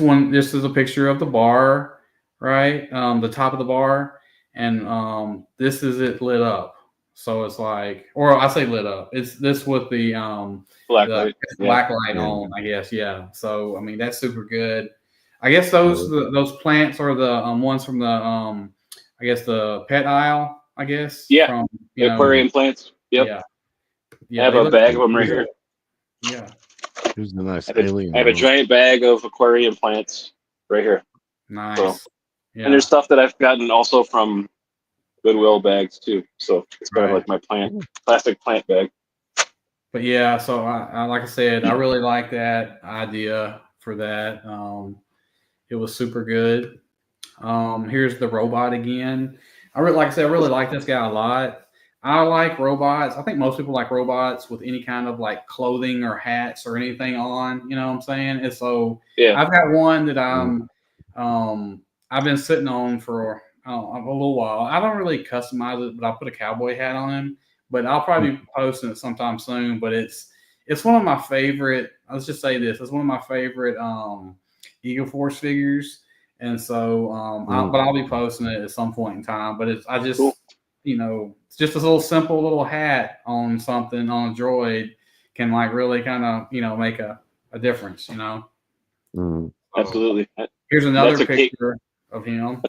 Speaker 1: is a picture of the bar, right? The top of the bar, and this is it lit up. So it's like, or I say lit up. It's this with the
Speaker 3: Black light.
Speaker 1: black light
Speaker 2: Yeah.
Speaker 1: on, I guess. Yeah. So I mean, that's super good. I guess those plants are the ones from the I guess the pet aisle. I guess.
Speaker 3: Yeah.
Speaker 1: From
Speaker 3: Aquarium plants. Yep.
Speaker 1: Yeah.
Speaker 3: I have
Speaker 1: they
Speaker 3: a
Speaker 1: look
Speaker 3: bag of
Speaker 1: super
Speaker 3: them right
Speaker 1: good.
Speaker 3: here.
Speaker 1: Yeah.
Speaker 2: Here's the nice
Speaker 3: I have
Speaker 2: alien.
Speaker 3: a giant bag of aquarium plants right here.
Speaker 1: Nice.
Speaker 3: So,
Speaker 1: yeah.
Speaker 3: And there's stuff that I've gotten also from Goodwill bags too. So it's kind of
Speaker 1: Right.
Speaker 3: like my plastic plant bag.
Speaker 1: But yeah, so I like I said, I really like that idea for that. It was super good. Here's the robot again. Like I said, I really like this guy a lot. I like robots. I think most people like robots with any kind of like clothing or hats or anything on. You know what I'm saying? And so
Speaker 3: Yeah.
Speaker 1: I've got one that
Speaker 2: Mm.
Speaker 1: I've been sitting on for a little while. I don't really customize it, but I put a cowboy hat on him. But I'll probably be posting it sometime soon. But it's one of my favorite. Let's just say this: it's one of my favorite Eagle Force figures. And so, but I'll be posting it at some point in time. But I just,
Speaker 3: Cool.
Speaker 1: it's just this little simple little hat on something on a droid can like really kind of, make a difference,
Speaker 2: Mm.
Speaker 3: Absolutely.
Speaker 1: Here's another
Speaker 3: That's a cake.
Speaker 1: picture of him.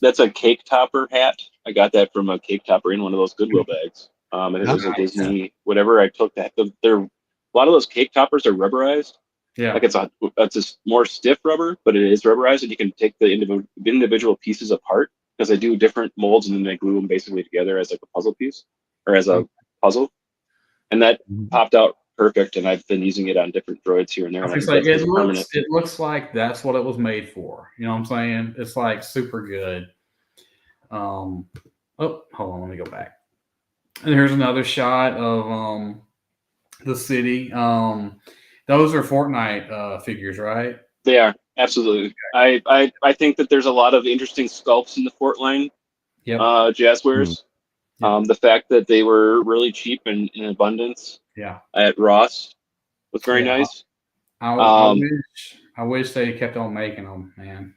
Speaker 3: That's a cake topper hat. I got that from a cake topper in one of those Goodwill bags. And it was a
Speaker 1: Nice.
Speaker 3: Disney whatever. I took that. They're a lot of those cake toppers are rubberized.
Speaker 1: Yeah.
Speaker 3: Like it's a more stiff rubber, but it is rubberized, and you can take the individual pieces apart because they do different molds, and then they glue them basically together as like a puzzle piece or as a puzzle. And that popped out perfect, and I've been using it on different droids here and there.
Speaker 1: I
Speaker 3: And I
Speaker 1: think
Speaker 3: think
Speaker 1: like
Speaker 3: that's permanent.
Speaker 1: it looks like that's what it was made for. You know what I'm saying? It's like super good. Oh, hold on, let me go back. And here's another shot of the city. Those are Fortnite figures, right?
Speaker 3: They are absolutely. I think that there's a lot of interesting sculpts in the Fort line
Speaker 1: Yep.
Speaker 3: jazzwares.
Speaker 1: Yep.
Speaker 3: The fact that they were really cheap and in abundance
Speaker 1: Yeah.
Speaker 3: at Ross was very
Speaker 1: Yeah.
Speaker 3: nice.
Speaker 1: I wish they kept on making them, man.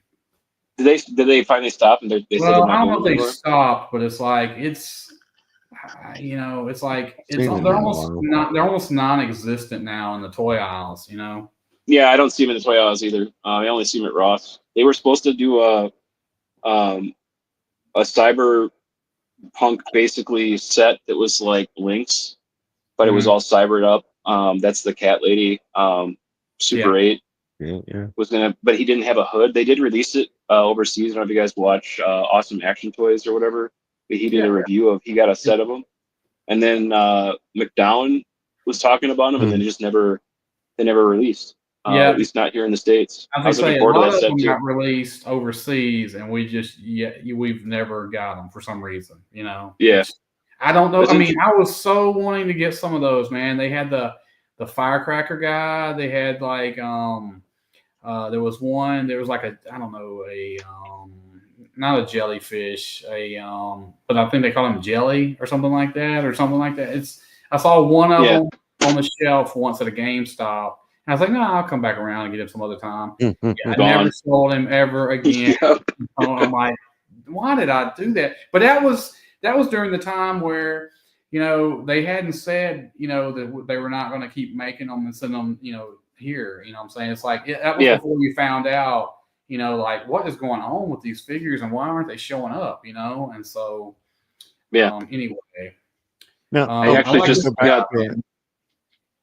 Speaker 3: Did they finally stop and they said they're
Speaker 1: Well, I
Speaker 3: not
Speaker 1: don't
Speaker 3: doing
Speaker 1: know
Speaker 3: it
Speaker 1: if they
Speaker 3: anymore?
Speaker 1: stopped, but it's like it's like
Speaker 2: Seen it in a while.
Speaker 1: they're almost non-existent now in the toy aisles.
Speaker 3: Yeah, I don't see them in the toy aisles either. I only see them at Ross. They were supposed to do a cyberpunk basically set that was like Lynx, but it was all cybered up. That's the cat lady. Super
Speaker 1: Yeah.
Speaker 3: 8
Speaker 2: Yeah.
Speaker 3: was gonna, but he didn't have a hood. They did release it overseas. I don't know if you guys watch Awesome Action Toys or whatever. But he did a review of. He got a set of them, and then McDowell was talking about them, and then they never released.
Speaker 1: Yeah.
Speaker 3: At least not here in the States.
Speaker 1: I
Speaker 3: I was looking
Speaker 1: a
Speaker 3: forward to
Speaker 1: lot
Speaker 3: that
Speaker 1: of
Speaker 3: set
Speaker 1: them
Speaker 3: too.
Speaker 1: got released overseas, and we've never got them for some reason.
Speaker 3: Yeah.
Speaker 1: I don't know.
Speaker 3: That's
Speaker 1: I mean, I was so wanting to get some of those, man. They had the firecracker guy. They had like there was one. There was like I don't know, not a jellyfish, but I think they call him jelly or something like that, I saw one of them on the shelf once at a GameStop. And I was like, no, I'll come back around and get him some other time. Yeah, I never sold him ever again. I'm like, why did I do that? But that was during the time where they hadn't said that they were not going to keep making them and send them here. You know what I'm saying? It's like that was before you found out like what is going on with these figures and why aren't they showing up? And so anyway.
Speaker 2: Now,
Speaker 3: I actually just got.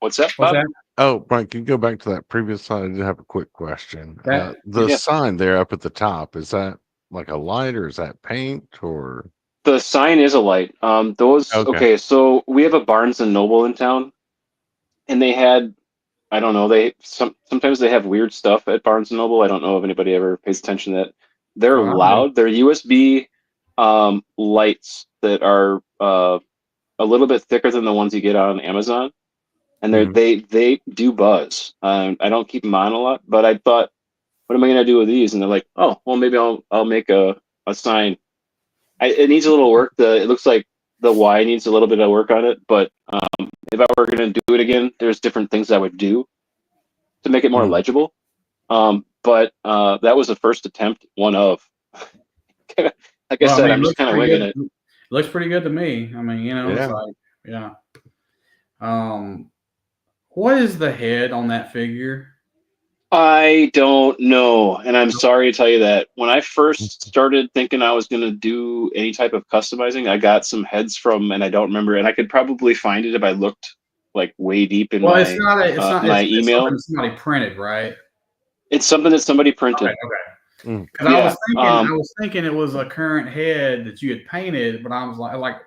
Speaker 3: What's that, Bob?
Speaker 2: Oh, Brian, can you go back to that previous slide? I did have a quick question. The sign there up at the top, is that like a light or is that paint or?
Speaker 3: The sign is a light. Okay, so we have a Barnes and Noble in town, and they had, I don't know, sometimes they have weird stuff at Barnes and Noble. I don't know if anybody ever pays attention to that. They're loud. They're USB lights that are a little bit thicker than the ones you get on Amazon, and they do buzz. I don't keep them on a lot, but I thought, what am I gonna do with these? And they're like, oh, well, maybe I'll make a sign. It needs a little work. It looks like the Y needs a little bit of work on it, but if I were gonna do it again, there's different things I would do to make it more legible. But that was the first attempt, one of. Like I said, I'm just kind of winging it.
Speaker 1: Looks pretty good to me. I mean, it's like, yeah. What is the head on that figure?
Speaker 3: I don't know, and I'm sorry to tell you that. When I first started thinking I was going to do any type of customizing, I got some heads from, and I don't remember, and I could probably find it if I looked like way deep in my email.
Speaker 1: It's somebody printed, right?
Speaker 3: It's something that somebody printed.
Speaker 1: Okay. Because I was thinking it was a current head that you had painted, but I was like like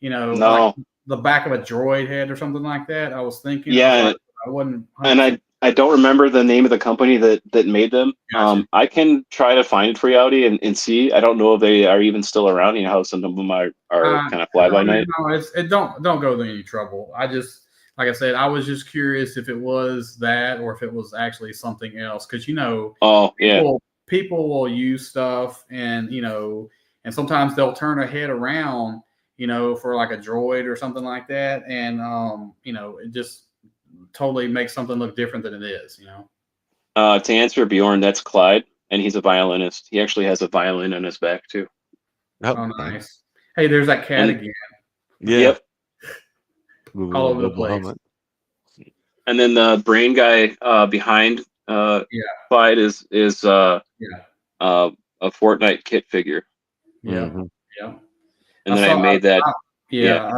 Speaker 1: the back of a droid head or something like that. I was thinking, I wasn't. 100%.
Speaker 3: And I don't remember the name of the company that made them.
Speaker 1: Gotcha.
Speaker 3: I can try to find it for you, Audi, and see. I don't know if they are even still around. You know how some of them are kind of fly by night.
Speaker 1: No, it don't go to any trouble. I just like I said, I was just curious if it was that or if it was actually something else. Because
Speaker 3: Oh yeah,
Speaker 1: people will use stuff and and sometimes they'll turn a head around, for like a droid or something like that, and it just totally makes something look different than it is.
Speaker 3: to answer Bjorn, that's Clyde, and he's a violinist. He actually has a violin on his back too.
Speaker 1: Oh,
Speaker 2: Okay.
Speaker 1: nice. Hey, there's that cat
Speaker 3: And
Speaker 1: again,
Speaker 2: Yeah.
Speaker 3: yep,
Speaker 2: With a
Speaker 1: all
Speaker 2: little
Speaker 1: over the
Speaker 2: double
Speaker 1: place.
Speaker 2: helmet.
Speaker 3: and then the brain guy behind
Speaker 1: Yeah,
Speaker 3: Clyde is
Speaker 1: yeah,
Speaker 3: a Fortnite kit figure,
Speaker 1: yeah,
Speaker 2: Hmm.
Speaker 1: yeah.
Speaker 3: and then I made that. Yeah,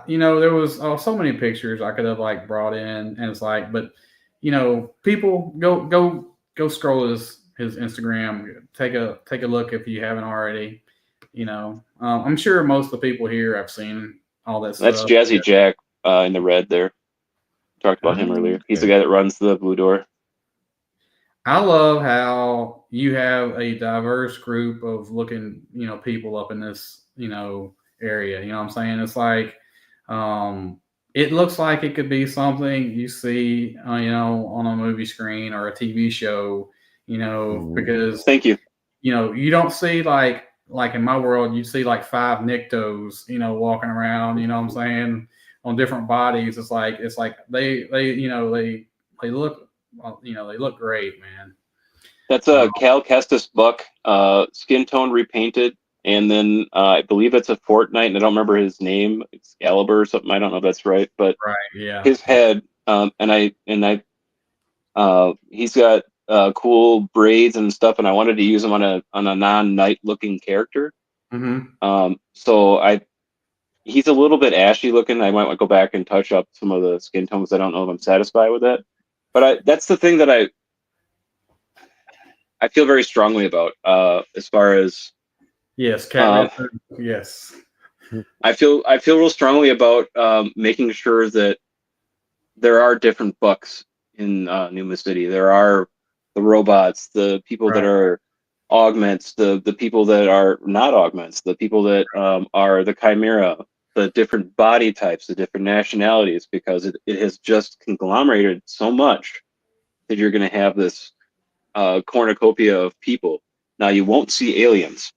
Speaker 1: Yeah, there was so many pictures I could have like brought in, and it's like, but people go scroll his Instagram, take a look if you haven't already. I'm sure most of the people here have seen all that
Speaker 3: that's
Speaker 1: stuff.
Speaker 3: Jazzy Jack in the red there. Talked about him earlier. He's the
Speaker 2: Okay.
Speaker 3: guy that runs the Blue Door.
Speaker 1: I love how you have a diverse group of looking, people up in this, area. You know what I'm saying? It's like, it looks like it could be something you see, on a movie screen or a TV show,
Speaker 2: Mhm.
Speaker 1: because,
Speaker 3: Thank you.
Speaker 1: you don't see like in my world, you see like five Nictos, walking around, you know what I'm saying, on different bodies. It's like they look, well, they look great, man.
Speaker 3: That's
Speaker 1: Um,
Speaker 3: a Cal Kestis buck, skin tone repainted, and then I believe it's a Fortnite, and I don't remember his name. It's Excalibur or something. I don't know if that's right, but
Speaker 1: right, yeah,
Speaker 3: his head, he's got cool braids and stuff, and I wanted to use him on a non-knight looking character.
Speaker 1: hmm
Speaker 3: So he's a little bit ashy looking. I might go back and touch up some of the skin tones. I don't know if I'm satisfied with that, but that's the thing that I feel very strongly about as far as
Speaker 1: yes, cat
Speaker 3: uh,
Speaker 1: red, yes,
Speaker 3: I feel real strongly about making sure that there are different bucks in Numa City. There are the robots, the people that
Speaker 1: right,
Speaker 3: are augments, the people that are not augments, the people that are the chimera, the different body types, the different nationalities, because it has just conglomerated so much that you're going to have this cornucopia of people. Now you won't see aliens.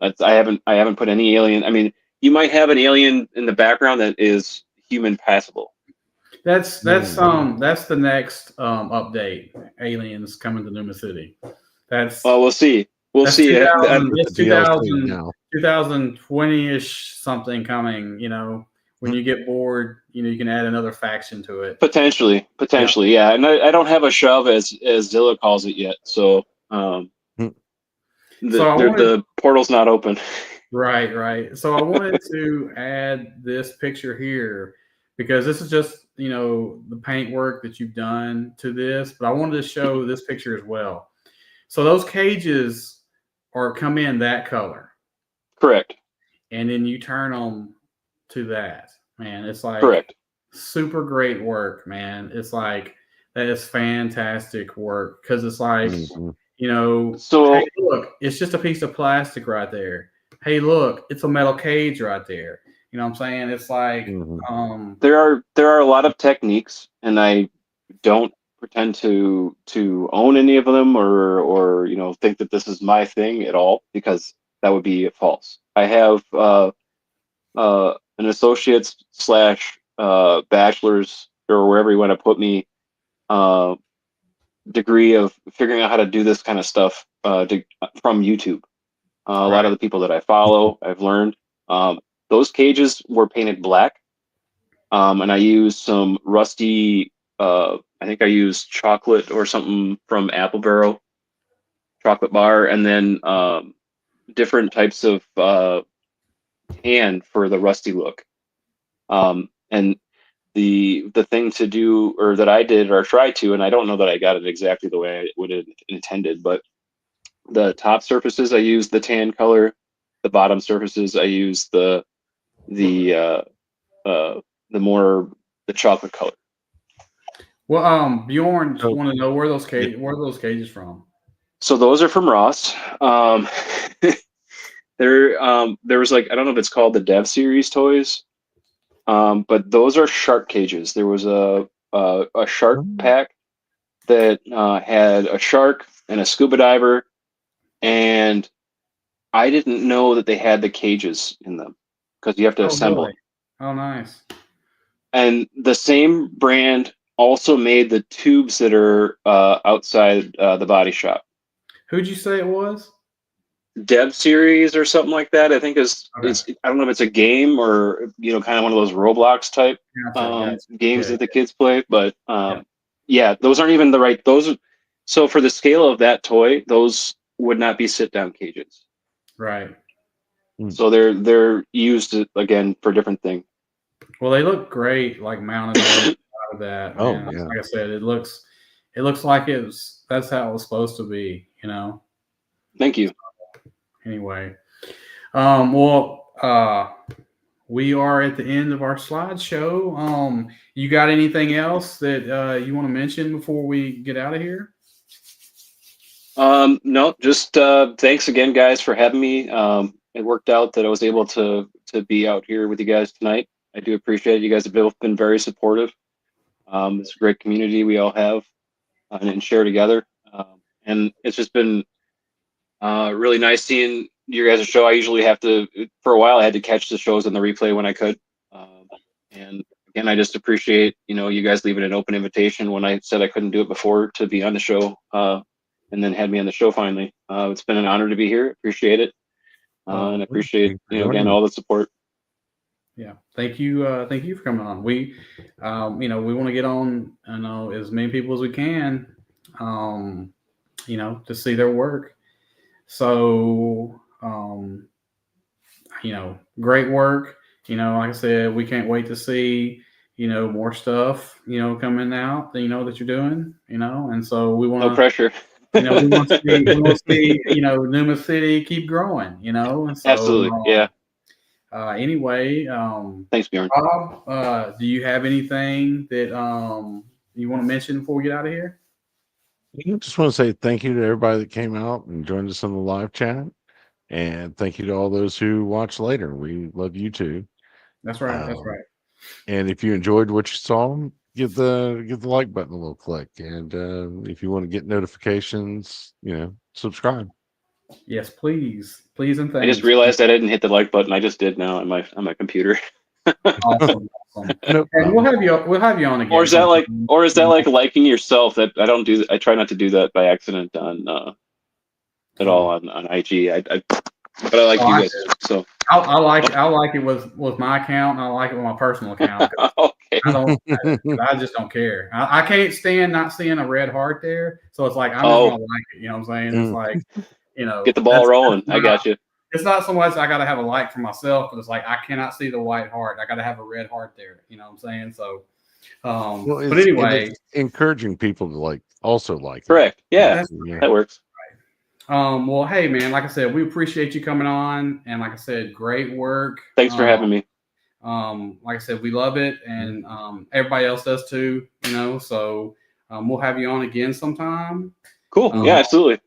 Speaker 3: I haven't put any alien. I mean, you might have an alien in the background that is human passable.
Speaker 1: that's the next update. Aliens coming to Numa City. That's
Speaker 3: Well, we'll see. We'll
Speaker 1: that's
Speaker 3: see.
Speaker 1: 2000.
Speaker 2: With the
Speaker 1: It's
Speaker 2: DLC now.
Speaker 1: 2020-ish something coming. When you get bored, you can add another faction to it.
Speaker 3: Potentially, yeah. And I don't have a shove as Zilla calls it yet, so
Speaker 2: Hmm.
Speaker 1: So I wanted
Speaker 3: the portal's not open.
Speaker 1: Right, right. So I wanted to add this picture here because this is just, the paint work that you've done to this, but I wanted to show this picture as well. So those cages come in that color,
Speaker 3: Correct.
Speaker 1: and then you turn them to that. Man, it's like
Speaker 3: Correct.
Speaker 1: super great work, man. It's like that is fantastic work because it's like,
Speaker 2: Mhm.
Speaker 1: hey,
Speaker 3: So
Speaker 1: look, it's just a piece of plastic right there. Hey, look, it's a metal cage right there. You know what I'm saying? It's like,
Speaker 2: Mhm.
Speaker 3: there are a lot of techniques, and I don't pretend to own any of them or think that this is my thing at all, because that would be false. I have an associate's slash bachelor's, or wherever you want to put me, uh, degree of figuring out how to do this kind of stuff from YouTube. A lot
Speaker 1: right,
Speaker 3: of the people that I follow, I've learned. Um, those cages were painted black, and I used some rusty. I think I used chocolate or something from Apple Barrel chocolate bar, and then different types of tan for the rusty look. And the thing to do, or that I did or tried to, and I don't know that I got it exactly the way I would have intended, but the top surfaces I used the tan color, the bottom surfaces I used the uh, the more the chocolate color.
Speaker 1: Well, Bjorn just
Speaker 2: Oh,
Speaker 1: want to know where are those cages from?
Speaker 3: So those are from Ross. There was like, I don't know if it's called the Dev Series toys, but those are shark cages. There was a shark pack that had a shark and a scuba diver, and I didn't know that they had the cages in them because you have to
Speaker 1: Oh,
Speaker 3: assemble
Speaker 1: really?
Speaker 3: them.
Speaker 1: Oh, nice.
Speaker 3: And the same brand also made the tubes that are outside the body shop.
Speaker 1: Who'd you say it was?
Speaker 3: Dev Series or something like that. I think is
Speaker 1: Okay.
Speaker 3: I don't know if it's a game or kind of one of those Roblox type
Speaker 1: Gotcha.
Speaker 3: games
Speaker 1: Yeah,
Speaker 3: that the kids play. But
Speaker 1: yeah.
Speaker 3: yeah, those aren't even the right. So for the scale of that toy, those would not be sit down cages.
Speaker 1: Right.
Speaker 3: So they're used again for different things.
Speaker 1: Well, they look great, like mounted on the side of that,
Speaker 2: Oh,
Speaker 1: man.
Speaker 2: yeah.
Speaker 1: Like I said, it looks like that's how it was supposed to be,
Speaker 3: Thank you.
Speaker 1: Anyway, we are at the end of our slideshow. You got anything else that you want to mention before we get out of here?
Speaker 3: No, just thanks again, guys, for having me. It worked out that I was able to be out here with you guys tonight. I do appreciate it. You guys have both been very supportive. It's a great community we all have and share together. And it's just been really nice seeing your guys' show. I usually have to, for a while, I had to catch the shows on the replay when I could. And again, I just appreciate, you guys leaving an open invitation when I said I couldn't do it before to be on the show, and then had me on the show finally. It's been an honor to be here. Appreciate it. And I appreciate,
Speaker 2: Thanks for joining
Speaker 3: again,
Speaker 2: me.
Speaker 3: all the support.
Speaker 1: Yeah, thank you for coming on. We want to get on, as many people as we can, to see their work. So, great work. Like I said, we can't wait to see, more stuff, coming out, that you're doing, and so we want
Speaker 3: No
Speaker 1: to,
Speaker 3: pressure.
Speaker 1: we want to see, Numa City keep growing, and so,
Speaker 3: Absolutely. Yeah.
Speaker 1: Anyway,
Speaker 3: Thanks, Bjorn.
Speaker 1: Bob, do you have anything that you want to mention before we get out of here?
Speaker 2: I just want to say thank you to everybody that came out and joined us on the live chat. And thank you to all those who watch later. We love you too.
Speaker 1: That's right. That's right.
Speaker 2: And if you enjoyed what you saw, give the like button a little click. And if you want to get notifications, subscribe.
Speaker 1: Yes, please, and thanks.
Speaker 3: I just realized I didn't hit the like button. I just did now on my computer.
Speaker 1: Awesome.
Speaker 2: No
Speaker 1: And we'll have you on again.
Speaker 3: Or is that like liking yourself? That I don't do. I try not to do that by accident on at all on IG. But I like you guys. So
Speaker 1: I like it with my account, and I like it with my personal account.
Speaker 3: Okay.
Speaker 1: I just don't care. I can't stand not seeing a red heart there. So it's like I'm just gonna like it. You know what I'm saying? It's like
Speaker 3: get the ball rolling. I got you.
Speaker 1: It's not so much I got to have a like for myself, but it's like I cannot see the white heart. I got to have a red heart there. You know what I'm saying? So, but anyway,
Speaker 2: it's encouraging people to also like it.
Speaker 3: Correct. Yeah, that works.
Speaker 1: Well, hey man, like I said, we appreciate you coming on, and like I said, great work.
Speaker 3: Thanks for having me.
Speaker 1: Like I said, we love it, and everybody else does too. So we'll have you on again sometime.
Speaker 3: Cool. Yeah, absolutely.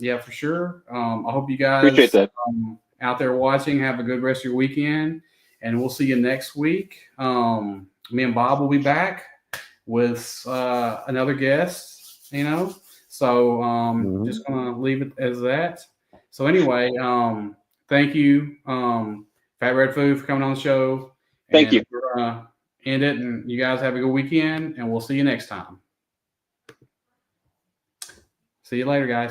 Speaker 1: Yeah, for sure. I hope you guys
Speaker 3: appreciate that.
Speaker 1: Out there watching. Have a good rest of your weekend, and we'll see you next week. Me and Bob will be back with another guest. So just gonna leave it as that. So anyway, thank you, Fatredfu, for coming on the show.
Speaker 3: Thank you.
Speaker 1: We're gonna end it, and you guys have a good weekend, and we'll see you next time. See you later, guys.